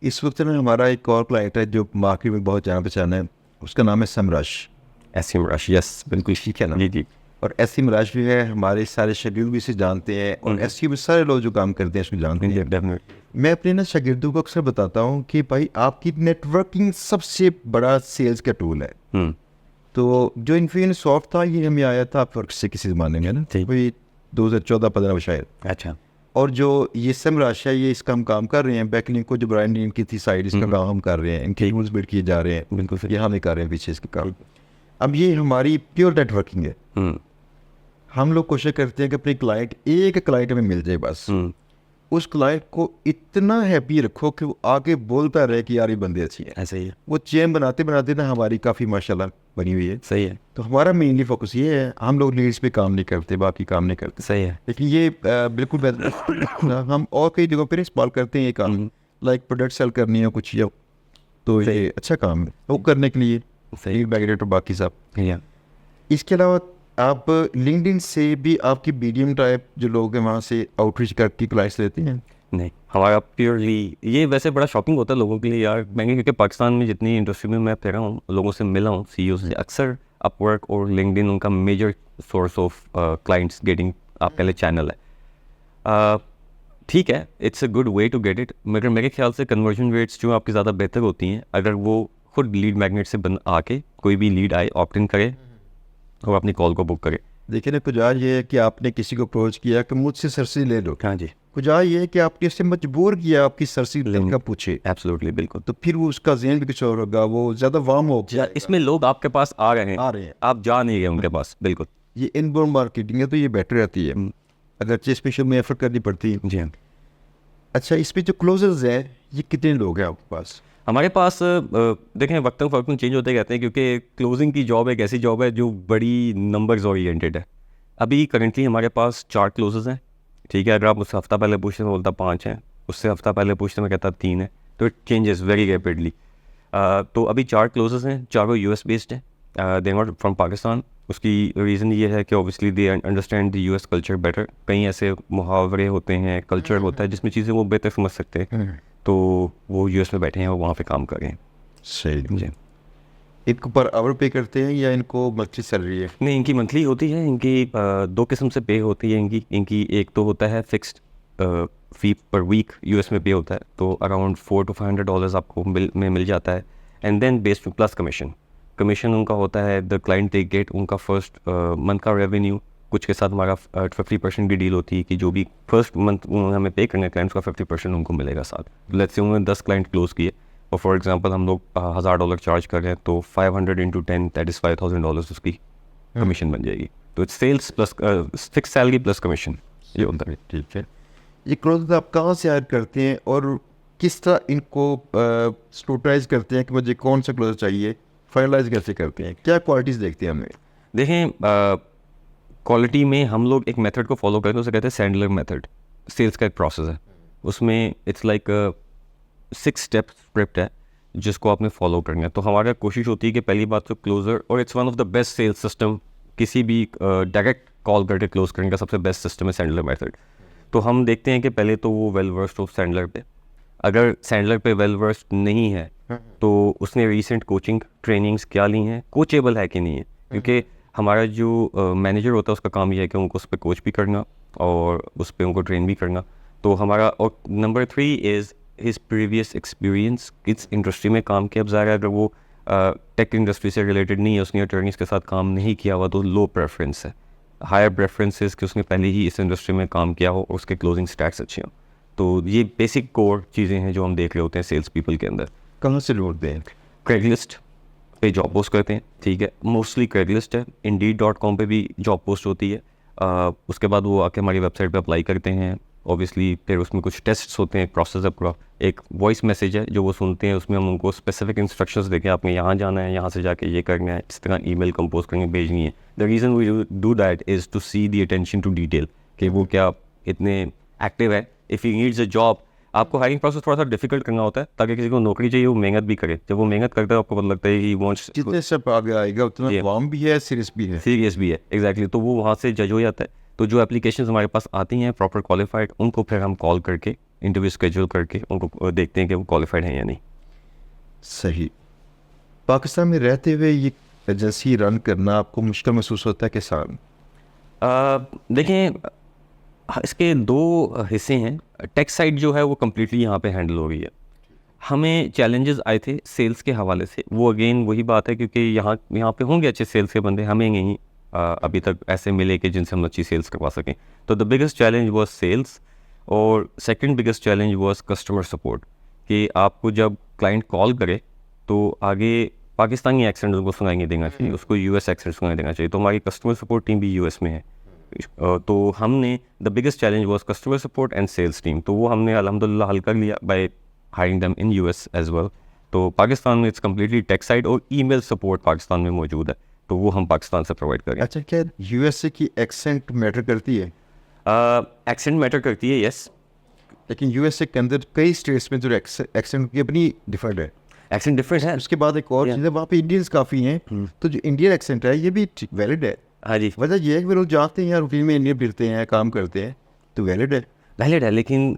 इस वक्त में हमारा एक और क्लाइंट है जो मार्केट में बहुत जाना पहचाना है, उसका नाम है समरश। एसिम रश, यस बिल्कुल ठीक है ना? जी जी और एसिम राज भी है, हमारे सारे शेड्यूल भी इसे जानते हैं, और एससी में सारे लोग जो काम करते हैं उसको जानते हैं। डेफिनेटली। मैं अपने ना शागिर्दों को अक्सर बताता हूँ कि भाई आपकी नेटवर्किंग सबसे बड़ा सेल्स का टूल है। तो जो इन्फ्यूजन सॉफ्ट था ये हमें आया था अपवर्क से किसी ज़माने में ना, ठीक। वही 2014-15 में शायद। अच्छा, और जो ये समराश है ये इसका हम काम कर रहे हैं, बैकलिंक को जो ब्रांड इनकी थी साइड, इसका काम हम कर रहे हैं, इनके टूल्स बिल्ड किए जा रहे हैं, बिल्कुल सही। ये हम नहीं कर रहे हैं पीछे इसके काम। अब ये हमारी प्योर नेटवर्किंग है। हम लोग कोशिश करते हैं कि अपने क्लाइंट, एक क्लाइंट में मिल जाए बस, उस क्लाइंट को इतना हैप्पी रखो कि वो आगे बोलता रहे कि यार ये बंदे अच्छी हैं। ऐसा ही है, वो चेन बनाते बनाते ना हमारी काफ़ी माशाल्लाह बनी हुई है। सही है, तो हमारा मेनली फोकस ये है, हम लोग लीड्स पे काम नहीं करते, बाकी काम नहीं करते, सही है। लेकिन ये बिल्कुल बेहतर हम और कई जगहों पर इस्तेमाल करते हैं ये काम, लाइक प्रोडक्ट सेल करनी है कुछ, या तो ये अच्छा काम है वो करने के लिए, सही बैगरेट और बाकी सब। या इसके अलावा आप लिंक्डइन से भी आपकी मीडियम टाइप जो लोग हैं वहाँ से आउटरीच करके क्लाइंट्स लेते हैं? नहीं, हमारा प्योरली, ये वैसे बड़ा शॉकिंग होता है लोगों के लिए यार, मैं क्योंकि पाकिस्तान में जितनी इंडस्ट्री में मैं फिरा हूँ, लोगों से मिला हूँ, CEO से, अक्सर अपवर्क और लिंक्डइन उनका major source of clients getting आप कह लें चैनल है। ठीक है, it's a good way to get it, मगर मेरे ख्याल से कन्वर्जन रेट्स जो आपकी ज़्यादा बेहतर होती हैं अगर वो खुद लीड मैग्नेट से आके कोई भी लीड आए ऑप्ट इन करे और अपनी कॉल को बुक करे। देखिए ना, कुछ ये है कि आपने किसी को अप्रोच किया कि मुझसे सरसी ले लो, हाँ जी, कुछ ये है कि आपने उससे मजबूर किया आपकी सरसी का पूछे, एब्सोल्युटली, बिल्कुल। तो फिर वो उसका जहन भी कुछ और होगा, वो ज़्यादा वार्म हो इसमें लोग आपके पास आ रहे आ हैं, रहे हैं। आप जा नहीं रहे उनके पास, बिल्कुल। ये इनबाउंड मार्केटिंग है तो ये बेटर रहती है, अगरचे इसमें शुरू में एफर्ट करनी पड़ती है। जी हाँ। अच्छा, इसमें जो क्लोजर्स हैं ये कितने लोग हैं आपके पास? हमारे पास देखें वक्तन फ़वक्तन चेंज होते रहते हैं, क्योंकि क्लोजिंग की जॉब एक ऐसी जॉब है जो बड़ी नंबर्स ओरिएंटेड है। अभी करंटली हमारे पास 4 क्लोजर्स हैं, ठीक है। अगर आप मुझसे हफ्ता पहले पूछते मैं बोलता 5 हैं, उससे हफ्ता पहले पूछते मैं कहता 3 है, तो इट चेंजेस वेरी रैपिडली। तो अभी 4 क्लोजर्स हैं, चारों यूएस बेस्ड हैं, दे नॉट फ्रॉम पाकिस्तान। उसकी रीज़न ये है कि obviously they understand the US culture better. कई ऐसे मुहावरे होते हैं, कल्चर होता है जिसमें चीज़ें वो बेहतर समझ सकते हैं, तो वो यूएस में बैठे हैं और वहाँ पे काम कर रहे हैं। सही। जी, इनको पर आवर पे करते हैं या इनको मंथली सैलरी है? नहीं, इनकी मंथली होती है। इनकी 2 किस्म से पे होती है इनकी एक तो होता है फिक्स्ड फी पर वीक, यूएस में पे होता है, तो अराउंड $400 to $500 आपको मिल जाता है। And then based plus commission उनका होता है, द क्लाइंट दे गेट उनका फर्स्ट मंथ का रेवेन्यू। कुछ के साथ हमारा 50% की डील होती है कि जो भी फर्स्ट मंथ हमें पे करने क्लाइंट्स का 50% उनको मिलेगा साथ। लेट्स से उन्होंने 10 क्लाइंट क्लोज किए और फॉर एग्जांपल हम लोग $1000 चार्ज कर रहे हैं, तो 500 into 10 दैट इज़ $5000 उसकी कमीशन बन जाएगी। तो it's sales plus fix salary plus commission, ये होता है। ठीक है। ये क्लोजर्स आप कहाँ से हायर करते हैं और किस तरह इनको स्क्रूटाइज करते हैं कि मुझे कौन सा क्लोजर चाहिए, फाइनलाइज कैसे करते हैं, क्या क्वालिटीज़ देखते हैं हमें? देखें, क्वालिटी में हम लोग एक मेथड को फॉलो करते हैं, उसे कहते हैं सैंडलर मेथड। सेल्स का एक प्रोसेस है, उसमें इट्स लाइक 6 स्टेप स्क्रिप्ट है जिसको आपने फॉलो करना है। तो हमारा कोशिश होती है कि पहली बात तो क्लोजर, और it's one of the best sales system, किसी भी डायरेक्ट कॉल करके क्लोज करने का सबसे बेस्ट सिस्टम है सैंडलर मेथड। तो हम देखते हैं कि पहले तो वो वेल वर्स्ड हो सैंडलर पे। अगर सैंडलर पे वेल वर्स्ड नहीं है तो उसने रिसेंट कोचिंग ट्रेनिंग्स क्या ली हैं, कोचेबल है कि नहीं है, क्योंकि हमारा जो मैनेजर होता है उसका काम ये है कि उनको उस पर कोच भी करना और उस पर उनको ट्रेन भी करना। तो हमारा, और number 3 is his previous experience, किस इंडस्ट्री में काम किया। अब ज़ाहिर है अगर वो टेक इंडस्ट्री से रिलेटेड नहीं है, उसने अटर्नीज़ के साथ काम नहीं किया हुआ, तो लो प्रेफरेंस है। हायर प्रेफरेंसेस कि उसने पहले ही इस इंडस्ट्री में काम किया हो और उसके क्लोजिंग स्टैट्स अच्छे हों। तो ये बेसिक कोर चीज़ें हैं जो हम देख रहे होते हैं सेल्स पीपल के अंदर। कहाँ से ढूंढते हैं? क्रेगलिस्ट पे जॉब पोस्ट करते हैं, ठीक है, मोस्टली क्रेगलिस्ट है। Indeed.com पे भी जॉब पोस्ट होती है। उसके बाद वो आके हमारी वेबसाइट पे अप्लाई करते हैं। ऑब्वियसली फिर उसमें कुछ टेस्ट्स होते हैं, प्रोसेस है पूरा। एक वॉइस मैसेज है जो वो सुनते हैं, उसमें हम उनको स्पेसिफिक इंस्ट्रक्शंस देके आपने यहाँ जाना है, यहाँ से जाके ये करना है, इस तरह ईमेल कंपोज करके भेजनी है। The reason we do that is to see the attention to detail कि वो क्या इतने एक्टिव है। If he needs a job, आपको हायरिंग प्रोसेस थोड़ा सा डिफिकल्ट करना होता है ताकि किसी को नौकरी चाहिए वो मेहनत भी करे। जब वो मेहनत करता है आपको पता लगता है ही वांट्स, जितने स्टेप आगे आएगा उतना वार्म भी है, सीरियस भी है। सीरियस भी है, एग्जैक्टली। तो वो वहाँ से जज हो जाता है। तो जो एप्लीकेशंस हमारे पास आती हैं प्रॉपर क्वालिफाइड, उनको फिर हम कॉल करके इंटरव्यू स्केड्यूल करके उनको देखते हैं कि वो क्वालिफाइड हैं या नहीं। सही। पाकिस्तान में रहते हुए ये एजेंसी रन करना आपको मुश्किल महसूस होता है कि आसान? देखें, इसके 2 हिस्से हैं। टेक साइड जो है वो कम्प्लीटली यहाँ पे हैंडल हो रही है। हमें चैलेंजेस आए थे सेल्स के हवाले से, वो अगेन वही बात है क्योंकि यहाँ पे होंगे अच्छे सेल्स के बंदे, हमें नहीं अभी तक ऐसे मिले कि जिनसे हम अच्छी सेल्स करवा सकें। तो the biggest challenge was sales, और second biggest challenge was customer support, कि आपको जब क्लाइंट कॉल करे तो आगे पाकिस्तानी एक्सेंट उसको सुनाई देना चाहिए, उसको यूएस एक्सेंट सुनाई देना चाहिए। तो हमारी कस्टमर सपोर्ट टीम भी यूएस में है। तो हमने, the biggest challenge was customer support and sales team, तो वो हमने अल्हम्दुलिल्लाह हल कर लिया by hiring them in US as well. तो पाकिस्तान में इट्स कम्प्लीटली टेक साइड, और ईमेल सपोर्ट पाकिस्तान में मौजूद है, तो वो हम पाकिस्तान से प्रोवाइड करें। अच्छा, क्या यूएसए की एक्सेंट मैटर करती है? एक्सेंट मैटर करती है, यस। लेकिन यूएसए के अंदर कई स्टेट्स में जो एक्सेंट की अपनी डिफरेंट है। एक्सेंट डिफरेंट है। उसके बाद एक और चीज़ है, वहाँ पे इंडियंस काफ़ी हैं, तो जो इंडियन एक्सेंट है ये भी वैलिड है। हाँ जी, वजह ये है कि वे लोग जाते हैं यार, रूटीन में इंडियन फिरते हैं, काम करते हैं, तो वैलिड है। वैलिड है, लेकिन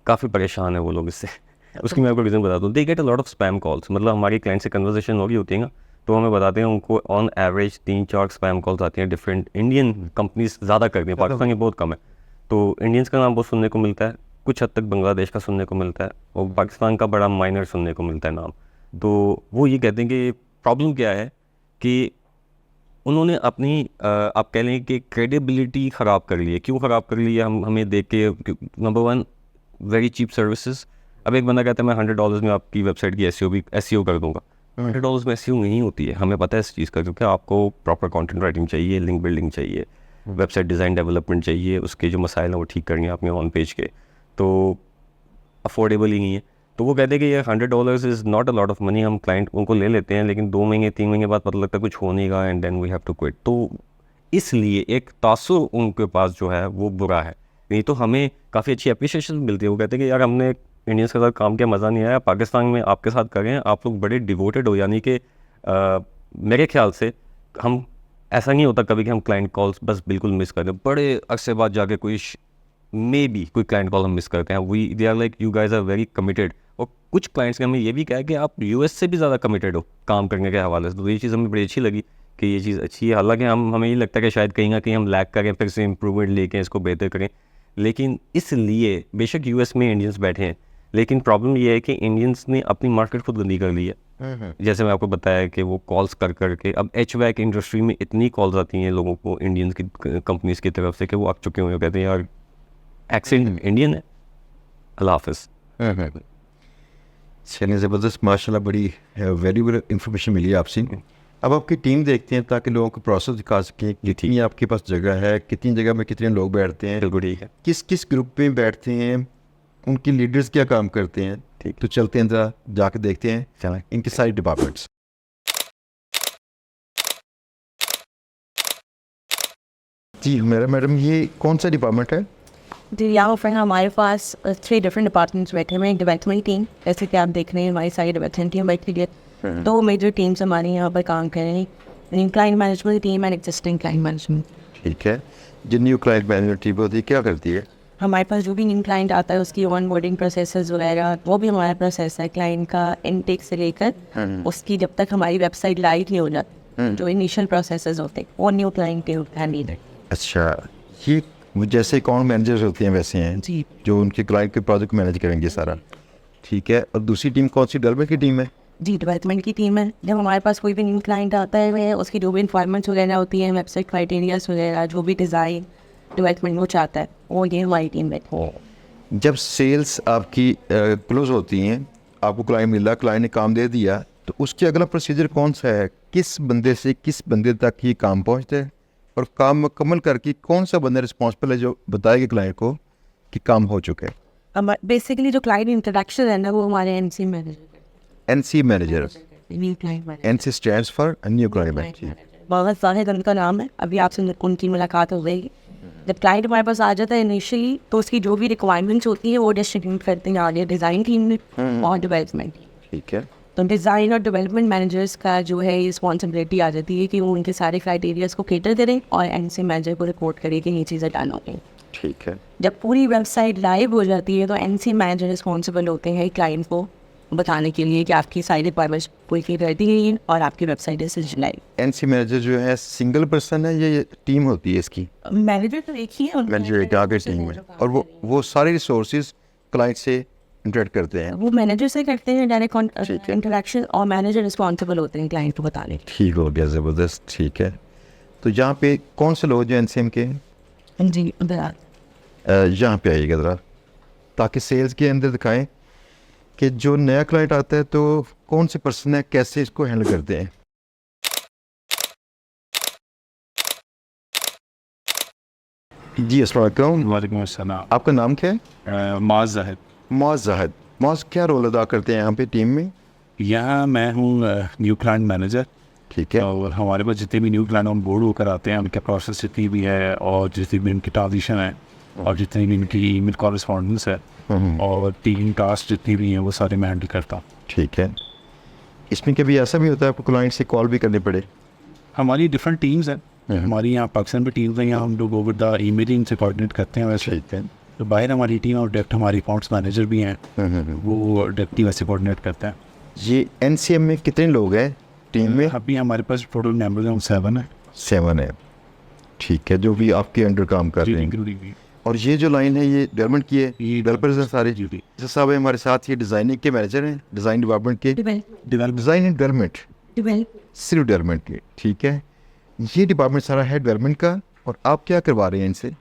काफ़ी परेशान है वो लोग इससे। उसकी मैं आपको रीज़न बता दूँ। They get a lot of spam calls, मतलब हमारी क्लाइंट से कन्वर्सेशन हो रही होती है ना, तो हमें बताते हैं उनको ऑन एवरेज 3-4 स्पैम कॉल्स आती हैं। डिफरेंट इंडियन कंपनीज ज़्यादा करती हैं, पाकिस्तान की बहुत कम है। तो इंडियंस का नाम बहुत सुनने को मिलता है, कुछ हद तक बांग्लादेश का सुनने को मिलता है, और पाकिस्तान का बड़ा माइनर सुनने को मिलता है नाम। तो वो ये कहते हैं कि प्रॉब्लम क्या है कि उन्होंने अपनी आप कह लें कि क्रेडिबिलिटी ख़राब कर ली है। क्यों ख़राब कर ली है? हमें देख के, number one, very cheap services. अब एक बंदा कहता है मैं $100 में आपकी वेबसाइट की एसईओ कर दूंगा। $100 में एसईओ नहीं होती है, हमें पता है इस चीज़ का, क्योंकि आपको प्रॉपर कंटेंट राइटिंग चाहिए, लिंक बिल्डिंग चाहिए, वेबसाइट डिज़ाइन डेवलपमेंट चाहिए, उसके जो मसाइल हैं वो ठीक करनी है अपने ऑन पेज के, तो अफोर्डेबल ही नहीं है। तो वो कहते हैं कि ये $100 is not a lot of money. हम क्लाइंट उनको ले लेते हैं, लेकिन 2 महीने 3 महीने बाद पता लगता है कुछ हो नहीं रहा, and then we have to quit. तो इसलिए एक तासुर उनके पास जो है वो बुरा है। नहीं तो हमें काफ़ी अच्छी अप्रिशिएशन मिलती है। वो कहते हैं कि यार हमने इंडियंस के साथ काम किया, मज़ा नहीं आया, पाकिस्तान में आपके साथ करें, आप लोग बड़े डिवोटेड हो। यानी कि मेरे ख्याल से हम, ऐसा नहीं होता कभी कि हम क्लाइंट कॉल्स बस बिल्कुल मिस कर दें। बड़े अरसे बाद जाके कोई कोई क्लाइंट कॉल हम मिस करते हैं। They are like you guys are very committed. और कुछ क्लाइंट्स ने हमें ये भी कहा है कि आप यूएस से भी ज़्यादा कमिटेड हो काम करने के हवाले से। तो ये चीज़ हमें बड़ी अच्छी लगी कि ये चीज़ अच्छी है। हालांकि हमें ये लगता है कि शायद कहीं ना कहीं हम लैग करें, फिर से इम्प्रूवमेंट लेके इसको बेहतर करें। लेकिन इसलिए बेशक यूएस में इंडियंस बैठे हैं, लेकिन प्रॉब्लम ये है कि इंडियंस ने अपनी मार्केट खुद गंदी कर ली है। जैसे मैं आपको बताया कि वो कॉल्स कर करके, अब HVAC इंडस्ट्री में इतनी कॉल्स आती हैं लोगों को इंडियंस की कंपनीज की तरफ से कि वो आ चुके हुए कहते हैं यार एक्सेंट इंडियन है, अल्लाह हाफिज़। चलिए, ज़बरदस्त, माशाल्लाह, बड़ी वैल्यूबल इंफॉर्मेशन मिली है आपसे। अब आपकी टीम देखते हैं ताकि लोगों को प्रोसेस दिखा सकें, कितनी आपके पास जगह है, कितनी जगह में कितने लोग बैठते हैं, बिल्कुल ठीक है। किस किस ग्रुप में बैठते हैं, उनकी लीडर्स क्या काम करते हैं। ठीक। तो चलते हैं, ज़रा जाके देखते हैं चलें। इनके सारे डिपार्टमेंट्स। जी मैडम, ये कौन सा डिपार्टमेंट है? जी, यहाँ पर हमारे पास 3 डिफरेंट डिपार्टमेंट्स बैठे हुए हैं। डेवलपमेंट टीम, जैसे कि आप देख रहे हैं हमारी सारी डेवलपमेंट टीम बैठी है। 2 मेजर टीम्स हमारे यहाँ पर काम कर रही हैं, client management team and existing client management. ठीक है। जो न्यू क्लाइंट मैनेजमेंट टीम होती है क्या करती है? हमारे पास जो भी न्यू क्लाइंट आता है उसकी ऑन बोर्डिंग प्रोसेस वगैरह, वो भी हमारा प्रोसेस है। क्लाइंट का इनटेक से लेकर उसकी जब तक हमारी वेबसाइट लाइव नहीं हो जाती, जो इनिशियल प्रोसेस होते हैं वो न्यू क्लाइंट के हैंडल। अच्छा, ये जैसे अकाउंट मैनेजर्स होते हैं वैसे हैं जी, जो उनके क्लाइंट के प्रोजेक्ट मैनेज करेंगे सारा। ठीक है। और दूसरी टीम कौन सी, डेवलपमेंट की टीम है? जी, डेवलपमेंट की टीम है। जब हमारे पास कोई भी न्यू क्लाइंट आता है, वह उसकी जो भी इंफॉर्मेंट्स वगैरह होती हैं, वेबसाइट क्राइटेरियाज वगैरह, जो भी डिज़ाइन डेवलपमेंट वो चाहता है, वो ये हमारी टीम है। जब सेल्स आपकी क्लोज होती हैं, आपको क्लाइंट मिला, क्लाइंट ने काम दे दिया, तो उसके अगला प्रोसीजर कौन सा है? किस बंदे से किस बंदे तक ये काम पहुंचता है, और काम मुकम्मल करके कौन सा बंदा रिस्पॉन्सिबल है जो बताएगा क्लाइंट को कि काम हो चुका है? बेसिकली जो क्लाइंट इंट्रोडक्शन है ना, वो हमारे NC manager, NC manager. New client manager. NC stands for new client manager. बहुत जाहिद उनका नाम है। अभी आपसे उनकी मुलाकात हो गई। जब क्लाइंट हमारे पास आ जाता है इनिशियली, तो उसकी जो भी रिक्वायरमेंट्स होती हैं वो डिस्ट्रीब्यूट करते हैं आगे डिज़ाइन टीम में और डेवलपमेंट टीम। ठीक है। तो डिज़ाइन और डेवलपमेंट मैनेजर्स का जो है रिस्पॉन्सिबिलिटी आ जाती है कि वो उनके सारे क्राइटेरियाज को कैटर करें और NC मैनेजर को रिपोर्ट करें कि ये चीज़ें डन हो गई। ठीक है। जब पूरी वेबसाइट लाइव हो जाती है तो NC मैनेजर रिस्पॉन्सिबल होते हैं क्लाइंट को बताने के लिए कि आपकी सारी रिक्वायरमेंट्स पूरी कर दी गई हैं और आपकी website is live. NC manager जो है सिंगल पर्सन है या ये टीम होती है इसकी? मैनेजर तो एक ही है, मैनेजर एक आगे टीम है, और वो सारे रिसोर्सेज क्लाइंट से इंटरेक्ट करते हैं। वो मैनेजर से करते हैं डायरेक्ट इंटरेक्शन, और मैनेजर रिस्पॉन्सिबल होते हैं क्लाइंट को बताने के। ठीक हो गया, ज़बरदस्त। ठीक है। तो यहाँ पे कौन से लोग जो NCM के जी, उधर यहाँ पे आइएगा ज़रा, ताकि सेल्स के अंदर दिखाएं कि जो नया क्लाइंट आता है तो कौन से पर्सन है, कैसे इसको हैंडल करते हैं। जी अस्सलाम वालेकुम। वालेकुम अस्सलाम। आपका नाम क्या है? माज ज़ाहिद। मौज़ ज़ाहिद। मौज़, क्या रोल अदा करते हैं यहाँ पे टीम में? यहाँ मैं हूँ न्यू क्लाइंट मैनेजर। ठीक है। और हमारे पास जितने भी न्यू क्लाइंट ऑन बोर्ड होकर आते हैं, उनका प्रोसेस जितनी भी है और जितनी भी उनकी ट्रांजिशन है और जितनी भी उनकी ईमेल कॉरेस्पॉन्डेंस है और टीम टास्क जितनी भी हैं, वो सारे मैं हैंडल करता हूँ। ठीक है। इसमें कभी ऐसा भी होता है आपको क्लाइंट से कॉल भी करनी पड़े? हमारी डिफरेंट टीम्स हैं। हमारी यहाँ पाकिस्तान में टीम्स हैं, यहाँ हम लोग ओवर द ईमेलिंग से कोऑर्डिनेट करते हैं वैसे। ठीक है। तो बाहर हमारी टीम और डायरेक्ट हमारी अकाउंट्स मैनेजर भी हैं, वो डायरेक्टली वैसे कोऑर्डिनेट करते हैं। ये NCM में कितने लोग हैं टीम में? अभी हमारे पास टोटल मेंबर्स हैं 7 है। 7 है। ठीक है, जो भी आपके अंडर काम कर रहे हैं। इंक्लूडिंग भी। और ये जो लाइन है ये डेवलपमेंट की है, ये डेवलपर्स हैं सारे। जी। जैसे साहब है हमारे साथ, ये डिज़ाइनिंग के मैनेजर हैं, डिज़ाइन डिपार्टमेंट के। डेवलप डिज़ाइन एंड डेवलपमेंट, सिर्फ डेवलपमेंट के। ठीक है। ये डिपार्टमेंट सारा है डेवलपमेंट का, और आप क्या करवा रहे हैं इनसे?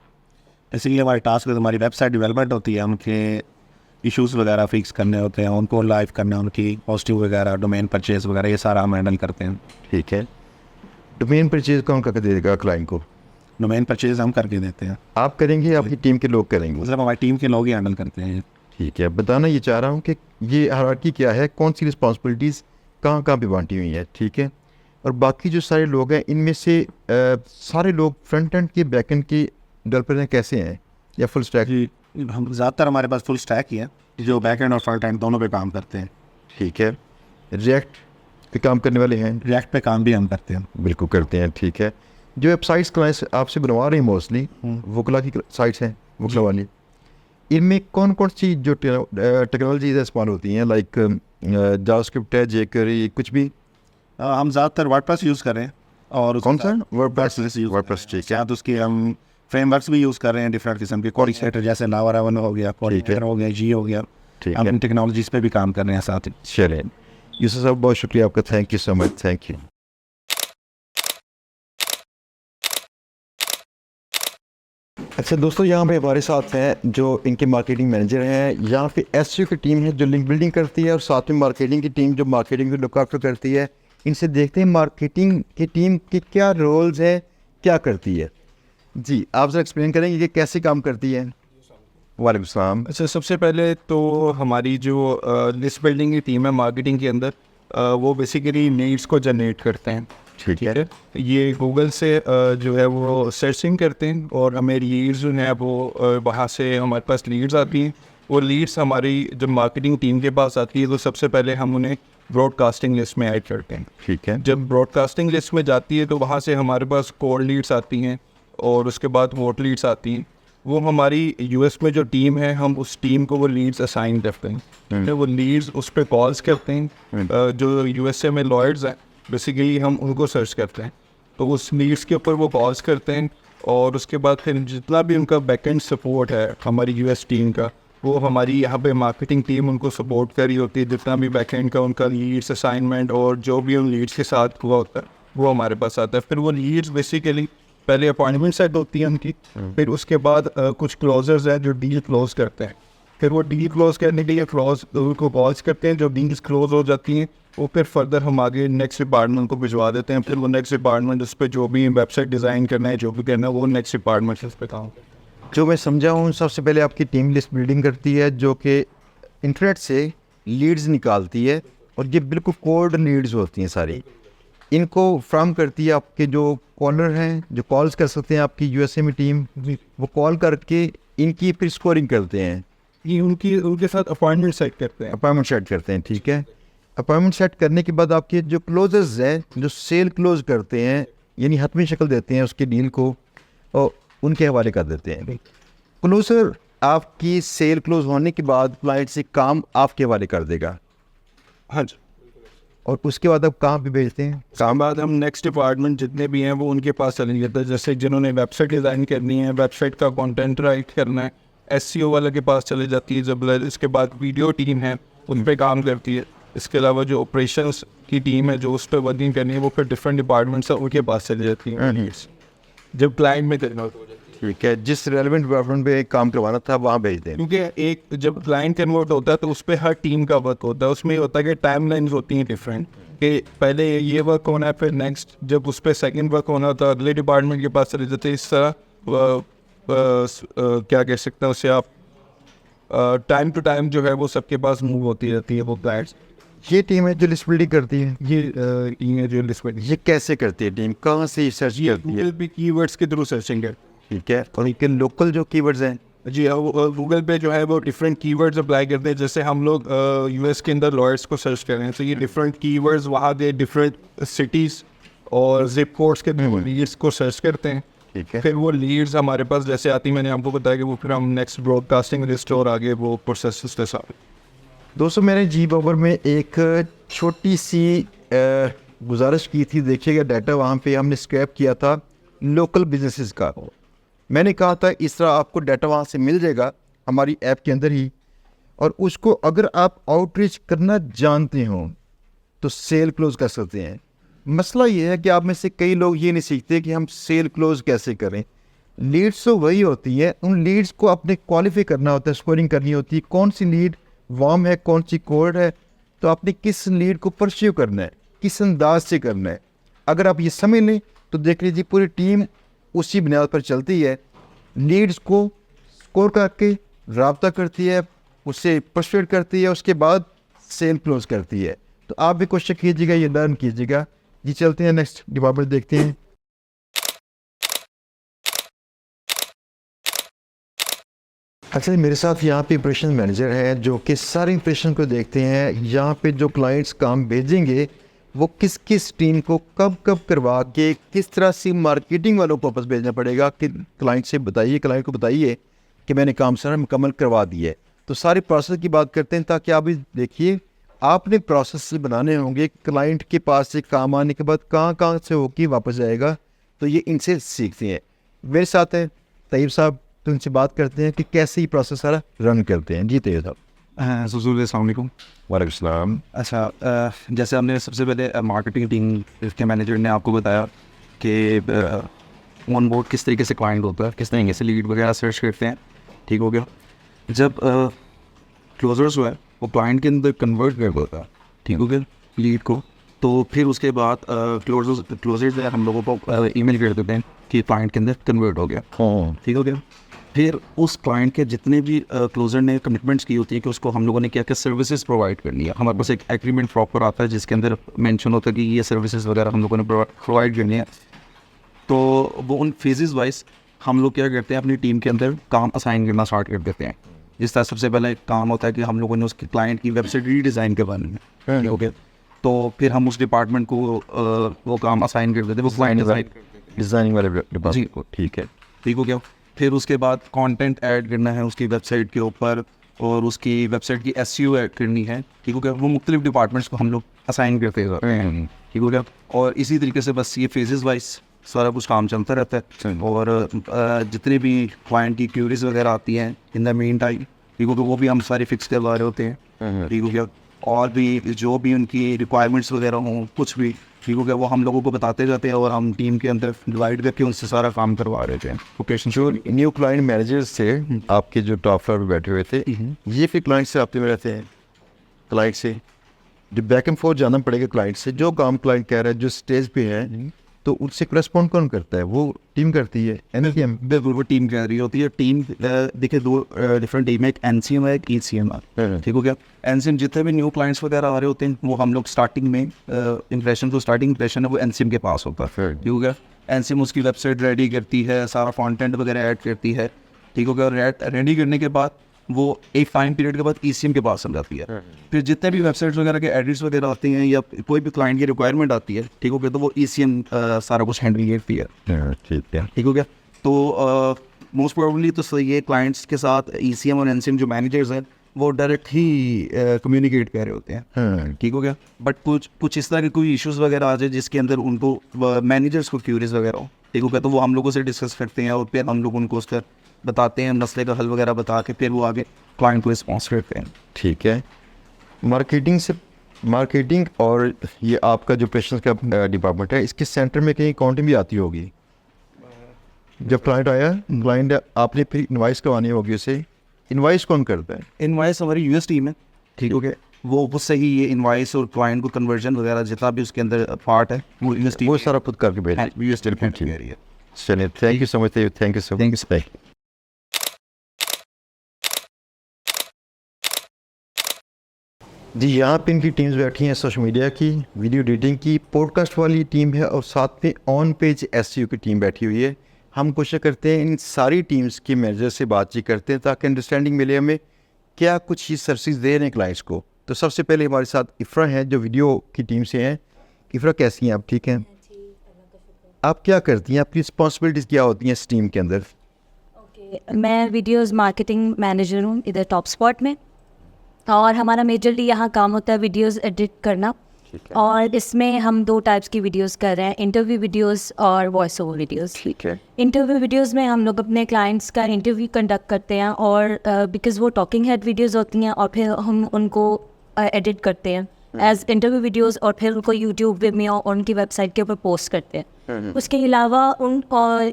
इसीलिए हमारे टास्क में हमारी वेबसाइट डेवलपमेंट होती है, उनके इश्यूज़ वगैरह फिक्स करने होते हैं, उनको लाइव करना, उनकी हॉस्टिंग वगैरह, डोमेन परचेज वगैरह, ये सारा हम हैंडल करते हैं। ठीक है, डोमेन परचेज कौन करके देगा क्लाइंट को? डोमेन परचेज हम करके देते हैं, आप करेंगे, आपकी टीम के लोग करेंगे? मतलब हमारी टीम के लोग ही हैंडल करते हैं। ठीक है, बताना ये चाह रहा हूँ कि ये हायरार्की क्या है, कौन सी रिस्पॉन्सिबिलिटीज़ कहाँ कहाँ पे बांटी हुई है, ठीक है? और बाकी जो सारे लोग हैं इनमें से सारे लोग फ्रंट एंड के बैक एंड के डेवलपर हैं कैसे हैं, या फुल स्टैक? जी, हम ज़्यादातर हमारे पास फुल स्टैक ही है, जो बैक एंड और फ्रंट एंड दोनों पे काम करते हैं। ठीक है, रिएक्ट पे काम करने वाले हैं? रिएक्ट पे काम भी हम करते हैं। बिल्कुल करते हैं, ठीक है। जो वेबसाइट्स क्लाइंट्स आपसे बनवा रहे हैं मोस्टली वोकला की साइट्स हैं, वोकला वाली, इनमें कौन कौन सी जो टेक्नोलॉजीज इस्तेमाल होती हैं, लाइक जावास्क्रिप्ट है, जेक्वेरी, कुछ भी? हम ज़्यादातर वर्डप्रेस यूज़ कर रहे हैं। और कौन सा? वर्डप्रेस वर्डप्रेस, ठीक है। साथ उसके हम फ्रेमवर्क्स भी यूज़ कर रहे हैं, डिफरेंट किस्म के कोऑर्डिनेटर, जैसे लावारावन हो गया, कोऑर्डिनेटर हो गया, जी हो गया। ठीक हम है, इन टेक्नोलॉजीज़ पे भी काम कर रहे हैं साथ ही। चलें, यूसुफ साहब बहुत शुक्रिया आपका, thank you so much, thank you. अच्छा दोस्तों, यहाँ पे हमारे साथ हैं जो इनके मार्केटिंग मैनेजर हैं, यहाँ पे एसईओ की टीम है जो लिंक बिल्डिंग करती है, और साथ में मार्केटिंग की टीम जो मार्केटिंग को लुक आफ्टर करती है। इनसे देखते हैं मार्केटिंग की टीम के क्या रोल्स हैं, क्या करती है। जी, आप ज़रा एक्सप्लेन करेंगे कि कैसे काम करती है? वालेकुम सलाम। अच्छा, सबसे पहले तो हमारी जो लिस्ट बिल्डिंग की टीम है मार्केटिंग के अंदर, वो बेसिकली नीड्स को जनरेट करते हैं। ठीक है, ये गूगल से जो है वो सर्चिंग करते हैं, और हमें लीड्स जो है वो वहाँ से हमारे पास लीड्स आती हैं। वो लीड्स हमारी जब मार्केटिंग टीम के पास आती है तो सबसे पहले हम उन्हें ब्रॉडकास्टिंग लिस्ट में ऐड करते हैं। ठीक है, जब ब्रॉडकास्टिंग लिस्ट में जाती है तो वहाँ से हमारे पास कोल्ड लीड्स आती हैं, और उसके बाद वोट लीड्स आती हैं। वो हमारी यूएस में जो टीम है, हम उस टीम को वो लीड्स असाइन करते हैं। वो लीड्स उस पर कॉल्स करते हैं। जो यूएसए में लॉयर्स हैं बेसिकली, हम उनको सर्च करते हैं, तो उस लीड्स के ऊपर वो कॉल्स करते हैं, और उसके बाद फिर जितना भी उनका बैकएंड सपोर्ट है हमारी यूएस टीम का, वो हमारी यहाँ पे मार्केटिंग टीम उनको सपोर्ट कर रही होती है। जितना भी बैकएंड का उनका लीड्स असाइनमेंट और जो भी उन लीड्स के साथ हुआ होता है वो हमारे पास आता है। फिर वो लीड्स बेसिकली पहले अपॉइंटमेंट सेट होती है उनकी, फिर उसके बाद कुछ क्लोजर्स हैं जो डील क्लोज करते हैं। फिर वो डील क्लोज करने के लिए उनको कॉल्स करते हैं। जो डील्स क्लोज हो जाती हैं वो फिर फर्दर हम आगे नेक्स्ट डिपार्टमेंट को भिजवा देते हैं। फिर वो नेक्स्ट डिपार्टमेंट उस पर जो भी वेबसाइट डिज़ाइन करना है, जो भी करना है, वो नेक्स्ट डिपार्टमेंट से उस पर काम करता है। जो मैं समझा हूँ, सबसे पहले आपकी टीम लिस्ट बिल्डिंग करती है जो कि इंटरनेट से लीड्स निकालती है, और ये बिल्कुल कोल्ड लीड्स होती हैं सारी। इनको फ्राम करती है आपके जो कॉलर हैं, जो कॉल्स कर सकते हैं आपकी यूएसए में टीम, वो कॉल करके इनकी फिर स्कोरिंग करते हैं। ये उनके साथ अपॉइंटमेंट सेट करते हैं। अपॉइंटमेंट सेट करते हैं, ठीक है। अपॉइंटमेंट सेट करने के बाद आपके जो क्लोजर्स हैं, जो सेल क्लोज करते हैं, यानी हतमी शक्ल देते हैं उसके डील को, और उनके हवाले कर देते हैं। क्लोजर आपकी सेल क्लोज होने के बाद क्लाइंट से काम आपके हवाले कर देगा। हाँ जी। और उसके बाद आप कहाँ पे भेजते हैं? काम बाद हम नेक्स्ट डिपार्टमेंट जितने भी हैं वो उनके पास चले जाते हैं। जैसे जिन्होंने वेबसाइट डिज़ाइन करनी है, वेबसाइट का कंटेंट राइट करना है, एसईओ वाले के पास चले जाती है। जब इसके बाद वीडियो टीम है उन पर काम करती है। इसके अलावा जो ऑपरेशंस की टीम है जो उस पर वर्किंग करनी है, वो फिर डिफरेंट डिपार्टमेंट्स है उनके पास चली जाती है जब क्लाइंट में कन्वर्ट हो जाती है। ठीक है, जिस रेलेवेंट डिपार्टमेंट पे काम करवाना था वहाँ भेज दें। क्योंकि एक जब क्लाइंट कन्वर्ट होता है तो उस पर हर टीम का वर्क होता है। उसमें होता है कि टाइमलाइंस होती हैं डिफरेंट, कि पहले ये वर्क होना है, फिर नेक्स्ट जब उस पर सेकेंड वर्क होना होता है अगले डिपार्टमेंट के पास चले जाते हैं। इस तरह क्या कह सकते हैं उससे आप, टाइम टू टाइम जो है वो सबके पास मूव होती रहती है वो क्लाइंट्स। ये टीम है जो लिस्ट बिल्डिंग करती है। ये टीम है जो लिस्ट में ये कैसे करती है टीम, कहाँ से सर्च करती है? गूगल पे कीवर्ड्स के थ्रू सर्चिंग है। ठीक है, और इनके लोकल जो कीवर्ड्स हैं, जी गूगल पे जो है वो डिफरेंट कीवर्ड्स अप्लाई करते हैं। जैसे हम लोग यूएस के अंदर लॉयर्स को सर्च कर रहे हैं, तो ये डिफरेंट कीवर्ड्स वहाँ के डिफरेंट सिटीज़ और जिप कोड्स के लीड्स को सर्च करते हैं। ठीक है, फिर वो लीड्स हमारे पास जैसे आती, मैंने आपको बताया कि वो फिर हम नेक्स्ट ब्रॉडकास्टिंग लिस्ट और आगे वो प्रोसेस के साथ। दोस्तों मैंने जी बॉबर में एक छोटी सी गुजारिश की थी। देखिएगा डाटा वहाँ पे हमने स्क्रैप किया था लोकल बिजनेसेस का। मैंने कहा था इस तरह आपको डाटा वहाँ से मिल जाएगा हमारी ऐप के अंदर ही, और उसको अगर आप आउटरीच करना जानते हो तो सेल क्लोज कर सकते हैं। मसला ये है कि आप में से कई लोग ये नहीं सीखते कि हम सेल क्लोज कैसे करें। लीड्स तो वही होती है, उन लीड्स को आपने क्वालिफाई करना होता है, स्कोरिंग करनी होती है, कौन सी लीड वार्म है, कौन सी कोल्ड है, तो आपने किस लीड को परस्यू करना है, किस अंदाज से करना है। अगर आप ये समझ लें तो देख लीजिए पूरी टीम उसी बुनियाद पर चलती है, लीड्स को स्कोर करके रब्ता करती है, उससे परस्यूट करती है, उसके बाद सेल क्लोज करती है। तो आप भी कोशिश कीजिएगा, ये लर्न कीजिएगा जी। चलते हैं नेक्स्ट डिपार्टमेंट देखते हैं। अच्छा, मेरे साथ यहाँ पे ऑपरेशन मैनेजर है जो कि सारी ऑपरेशन को देखते हैं। यहाँ पे जो क्लाइंट्स काम भेजेंगे वो किस किस टीम को कब कब करवा के किस तरह से मार्केटिंग वालों को वापस भेजना पड़ेगा कि क्लाइंट से बताइए, क्लाइंट को बताइए कि मैंने काम सारा मुकम्मल करवा दिया है। तो सारी प्रोसेस की बात करते हैं ताकि आप भी देखिए आपने प्रोसेस से बनाने होंगे, क्लाइंट के पास से काम आने के बाद कहाँ कहाँ से होके वापस जाएगा। तो ये इनसे सीखते हैं। मेरे साथ है तैयब साहब, तो इनसे बात करते हैं कि कैसे ही प्रोसेस सारा रन करते हैं। जी तैयब साहब। अस्सलाम वालेकुम। वालेकुम सलाम। अच्छा, जैसे हमने सबसे पहले मार्केटिंग टीम के मैनेजर ने आपको बताया कि ऑन बोर्ड किस तरीके से क्लाइंट होता है, किस तरीके से लीड वगैरह सर्च करते हैं, ठीक हो गया। जब क्लोजर्स हुआ है वो क्लाइंट के अंदर कन्वर्ट कर होता है, ठीक हो गया, लीड को। तो फिर उसके बाद क्लोजर्स हम लोगों को ईमेल कर देते हैं कि क्लाइंट के अंदर कन्वर्ट हो गया, ठीक हो गया। फिर उस क्लाइंट के जितने भी क्लोजर ने कमिटमेंट्स की होती है कि उसको हम लोगों ने क्या क्या सर्विसेज प्रोवाइड करनी है, हमारे पास एक एग्रीमेंट प्रॉपर आता है जिसके अंदर मेंशन होता है कि ये सर्विसेज वगैरह हम लोगों ने प्रोवाइड करनी है। तो वो उन फेजेस वाइज हम लोग क्या करते हैं, अपनी टीम के अंदर काम असाइन करना स्टार्ट कर देते हैं। जिस तरह सबसे पहले काम होता है कि हम लोगों ने उसके क्लाइंट की वेबसाइट रीडिज़ाइन करवानी है, ठीक हो गया। तो फिर हम उस डिपार्टमेंट को वो काम असाइन कर देते हैं, वो क्लाइंट डिज़ाइनिंग वाले डिपार्टमेंट को, ठीक है, ठीक हो गया। फिर उसके बाद कंटेंट ऐड करना है उसकी वेबसाइट के ऊपर और उसकी वेबसाइट की SEO ऐड करनी है, ठीक हो गया। वो मुख्तलिफ डिपार्टमेंट्स को हम लोग असाइन करते हैं, ठीक हो गया। और इसी तरीके से बस ये फेजेस वाइज सारा कुछ काम चलता रहता है। और जितने भी क्लाइंट की क्यूरीज वगैरह आती हैं इन द मीन टाइम, ठीक हो गया, वो भी हम सारे फिक्स करवा रहे होते हैं, ठीक हो गया। और भी जो भी उनकी रिक्वायरमेंट्स वगैरह हों, कुछ भी, ठीक हो गया, वो हम लोगों को बताते जाते हैं और हम टीम के अंदर डिवाइड करके उनसे सारा काम करवा रहे थे। ओकेशन जो न्यू क्लाइंट मैनेजर्स थे आपके जो टॉप फ्लोर पर बैठे हुए थे, ये फिर क्लाइंट से आपके में रहते हैं, क्लाइंट से जो बैक एंड फोर्थ जाना पड़ेगा क्लाइंट से, जो काम क्लाइंट कह रहा है, जो स्टेज पे है, तो उनसे करस्पॉन्ड कौन करता है? वो टीम करती है, NCM। बिल्कुल, वो टीम कह रही होती है। टीम देखिए दो डिफरेंट टीम है, एक NCM है, एक ECM है, ठीक हो गया। NCM जितने भी न्यू क्लाइंट्स वगैरह आ रहे होते हैं वो हम लोग स्टार्टिंग में स्टार्टिंग इंप्रेशन है वो NCM के पास होता है, ठीक हो गया। NCM उसकी वेबसाइट रेडी करती है, सारा कंटेंट वगैरह ऐड करती है, ठीक हो गया। रेडी करने के बाद वो एक टाइम पीरियड के बाद ECM के पास चल जाती है। फिर जितने भी वेबसाइट्स वगैरह के एडिट्स वगैरह आते हैं या कोई भी क्लाइंट की रिक्वायरमेंट आती है, ठीक हो गया, तो वो ECM सारा कुछ हैंडल करती है, ठीक है, ठीक हो गया। तो मोस्ट प्रोबेबली तो ये क्लाइंट्स के साथ ECM और NCM जो मैनेजर्स हैं वो डायरेक्ट ही कम्युनिकेट कर रहे होते हैं, ठीक हो गया। बट कुछ इस तरह के कोई इश्यूज़ वगैरह आ जाए जिसके अंदर उनको मैनेजर्स को क्यूरीज वगैरह हो, ठीक हो गया, तो वो हम लोगों से डिस्कस करते हैं और फिर हम लोग उनको उस पर बताते हैं, मसले का हल वगैरह बता के फिर वो आगे क्लाइंट को रिस्पॉन्स करते हैं। ठीक है। मार्केटिंग और ये आपका जो ऑपरेशंस का डिपार्टमेंट है, इसके सेंटर में कहीं अकाउंटिंग भी आती होगी। जब क्लाइंट आया, क्लाइंट आपने फिर इनवाइस करवानी होगी उसे, इनवाइस कौन करता है? इनवाइस हमारी US टीम है, ठीक हो गया, वो उससे ही ये इनवाइस और क्लाइंट को कन्वर्जन वगैरह जितना भी उसके अंदर पार्ट है वो US टीम वो सारा खुद करके भेज US टीम कर रही है। चलिए, thank you so much, thank you so much. जी, यहाँ पे इनकी टीम्स बैठी हैं, सोशल मीडिया की, वीडियो एडिटिंग की, पॉडकास्ट वाली टीम है और साथ में ऑन पेज SEO की टीम बैठी हुई है। हम कोशिश करते हैं इन सारी टीम्स के मैनेजर से बातचीत करते हैं ताकि अंडरस्टैंडिंग मिले हमें क्या कुछ ही सर्विस दे रहे हैं क्लाइंट्स को। तो सबसे पहले हमारे साथ इफ़रा हैं जो वीडियो की टीम से हैं। इफ़रा, कैसी हैं आप? ठीक हैं? आप क्या करती हैं, आपकी रिस्पॉन्सिबिलिटीज़ क्या होती हैं इस टीम के अंदर? मैं वीडियोस मार्केटिंग मैनेजर हूँ इधर टॉप स्पॉट में, और हमारा मेजरली यहाँ काम होता है वीडियोस एडिट करना। और इसमें हम 2 टाइप्स की वीडियोस कर रहे हैं, इंटरव्यू वीडियोस और वॉइस ओवर वीडियोस। ठीक है। इंटरव्यू वीडियोस में हम लोग अपने क्लाइंट्स का इंटरव्यू कंडक्ट करते हैं और बिकॉज़ वो टॉकिंग हेड वीडियोस होती हैं और फिर हम उनको एडिट करते हैं, एज इंटरव्यू वीडियोस और फिर उनको यूट्यूब में और उनकी वेबसाइट के ऊपर पोस्ट करते हैं। उसके अलावा उन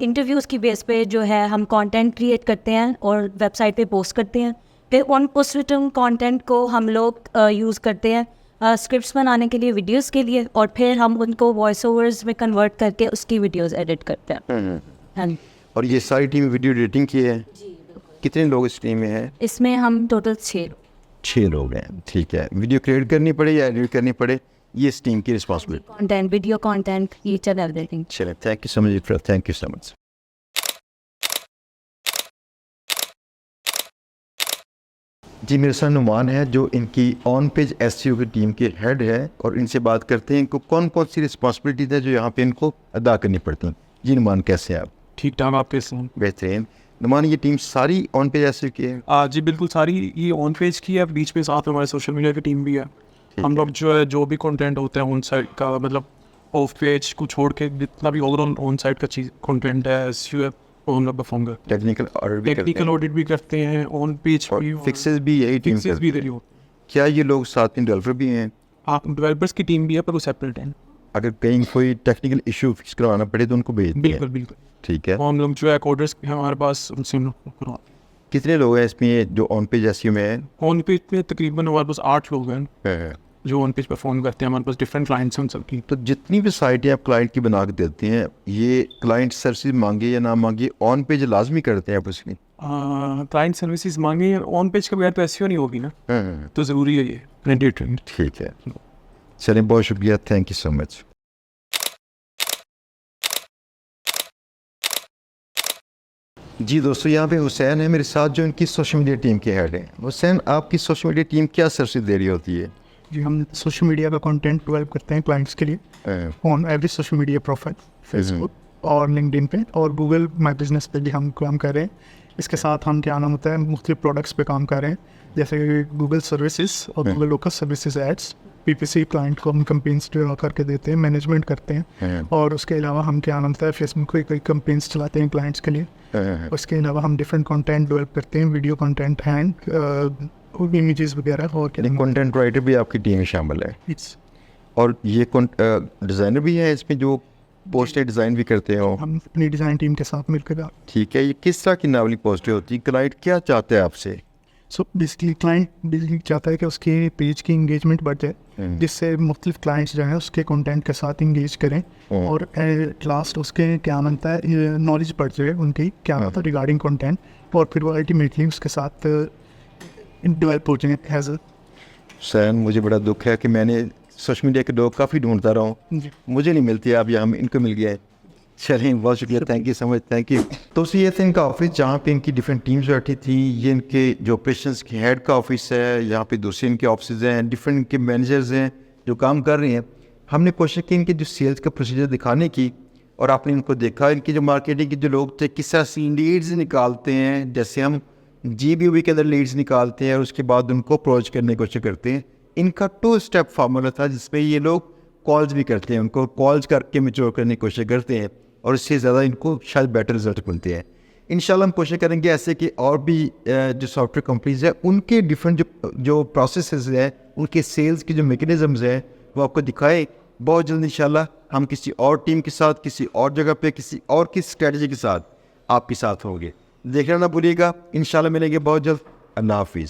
इंटरव्यूज़ की बेस पे जो है हम कंटेंट क्रिएट करते हैं और वेबसाइट पे पोस्ट करते हैं। फिर उस रिटर्न कंटेंट को हम लोग यूज़ करते हैं स्क्रिप्ट्स बनाने के लिए, वीडियोस के लिए, और फिर हम उनको वॉइस ओवर्स में कन्वर्ट करके उसकी वीडियोस एडिट करते हैं। हाँ, और ये सारी टीम वीडियो एडिटिंग की है? कितने लोग इस टीम में हैं? इसमें हम टोटल 6 लोग हैं। ठीक है, वीडियो क्रिएट करनी पड़े या एडिट करनी पड़े, ये इस टीम की responsibility. Content, video content, each and everything. चलिए, thank you so much, thank you so much. जी, मेरे साथ नुमान है जो इनकी ऑन पेज एसईओ की टीम के हेड है, और इनसे बात करते हैं इनको कौन कौन सी रिस्पॉन्सिबिलिटीज है जो यहाँ पे इनको अदा करनी पड़ती हैं। जी नुमान, कैसे हैं आप? ठीक ठाक, आप कैसे हैं? बेहतरीन। नुमान, ये टीम सारी ऑन पेज एसईओ की है? जी बिल्कुल, सारी ये ऑन पेज की है, बीच में साथ हमारे सोशल मीडिया की टीम भी है। हम लोग जो है जो भी कंटेंट होता है ऑन साइट का, मतलब ऑफ पेज को छोड़ के जितना भी ओवरऑल ऑन साइट का चीज़ कंटेंट है एसईओ है, वो हम लोग परफॉर्म करते हैं। टेक्निकल ऑडिट भी करते हैं, ऑन पेज भी, फिक्सेस भी यही टीम फिक्सेस भी इधर ही होते हैं। क्या ये लोग साथ में डेवलपर भी हैं? आप डेवलपर्स की टीम भी है पर वो सेपरेट है। अगर कहीं कोई टेक्निकल इशू फिक्स करवाना पड़े तो उनको भेज बिल्कुल बिल्कुल, ठीक है। वो हम लोग जो है कोडर्स हमारे पास, उनसे हम लोग करवाते हैं। कितने लोग हैं इसमें जो ऑन पेज एसईओ में है? ऑन पेज में तकरीबन हमारे पास 8 लोग हैं जो ऑन पेज परफॉर्म करते हैं। हमारे पास डिफरेंट क्लाइंट्स हैं उन सबकी। तो जितनी भी साइटें आप क्लाइंट की बना के देते हैं, ये क्लाइंट सर्विस मांगे या ना मांगे, ऑन पेज लाजमी करते हैं आप उसकी? क्लाइंट सर्विसेज मांगे ऑन पेज के बगैर तो एसईओ नहीं होगी ना, तो ज़रूरी है ये मैंडेटरी। ठीक है, चलिए, बहुत शुक्रिया, थैंक यू सो मच। जी दोस्तों, यहाँ पे हुसैन है मेरे साथ जो इनकी सोशल मीडिया टीम के हेड हैं। हुसैन, आपकी सोशल मीडिया टीम क्या सर्विस दे रही होती है? जी, हम सोशल मीडिया का कंटेंट डेवलप करते हैं क्लाइंट्स के लिए on every social media profile, Facebook और लिंक्डइन पे और गूगल माई बिजनेस पे भी हम काम कर रहे हैं। इसके साथ हम क्या नाम होता है मुख्तलिफ प्रोडक्ट्स पे काम कर रहे हैं, जैसे गूगल सर्विसेज और Google local services ads, PPC client को हम कैंपेन्स करके देते हैं, मैनेजमेंट करते हैं। और उसके अलावा हम क्या नाम होता है फेसबुक पे कई कैंपेन्स चलाते हैं क्लाइंट्स के लिए। उसके अलावा हम डिफरेंट कंटेंट डेवलप करते हैं, वीडियो कंटेंट एंड इमेजेस वगैरह। और कंटेंट राइटर भी आपकी टीम में शामिल है? और ये डिज़ाइनर भी है इसमें जो पोस्टें डिज़ाइन भी करते हो? हम अपनी डिज़ाइन टीम के साथ मिलकर। ठीक है, ये किस तरह की नावली पोस्टें होती है? क्लाइंट क्या चाहते हैं आपसे? सो बेसिकली क्लाइंट बेसिकली चाहता है कि उसके पेज की इंगेजमेंट बढ़ जाए, जिससे मुख्तलिफ क्लाइंट्स जो है उसके कंटेंट के साथ इंगेज करें, और एट लास्ट उसके क्या बनता है नॉलेज बढ़ जाए उनकी क्या होता है रिगार्डिंग कंटेंट, और फिर वो अल्टीमेटली उसके साथ डेवलप हो जाए एज। सैन, मुझे बड़ा दुख है कि मैंने सोशल मीडिया के लोग काफ़ी ढूंढता रहा हूँ, मुझे नहीं मिलती, आप यहाँ इनको मिल गया है। चलिए, बहुत शुक्रिया, thank you so much, thank you. तो ये था इनका ऑफिस जहाँ पे इनकी डिफरेंट टीम्स बैठी थी। ये इनके जो ऑपरेशंस के हेड का ऑफिस है, यहाँ पे दूसरे इनके ऑफिस हैं, डिफरेंट इनके मैनेजर्स हैं जो काम कर रहे हैं। हमने कोशिश की इनके जो सेल्स का प्रोसीजर दिखाने की, और आपने इनको देखा इनकी जो मार्केटिंग के जो लोग थे किस तरह से लीड्स निकालते हैं, जैसे हम GBOB के अंदर लीड्स निकालते हैं और उसके बाद उनको अप्रोच करने की कोशिश करते हैं। इनका 2 स्टेप फार्मूला था जिसमें ये लोग कॉल्स भी करते हैं, उनको कॉल्स करके मैच्योर करने की कोशिश करते हैं, और इससे ज़्यादा इनको शायद बेटर रिजल्ट मिलते हैं। इंशाल्लाह हम कोशिश करेंगे ऐसे कि और भी जो सॉफ्टवेयर कंपनीज है उनके डिफरेंट जो प्रोसेसेस हैं, उनके सेल्स की जो मैकेनिज़म्स हैं, वो आपको दिखाएं। बहुत जल्द इंशाल्लाह हम किसी और टीम के साथ, किसी और जगह पे, किसी और की स्ट्रेटजी के साथ आपके साथ होंगे। देखना ना भूलिएगा, इंशाल्लाह मिलेंगे बहुत जल्द। अल्लाह हाफिज़।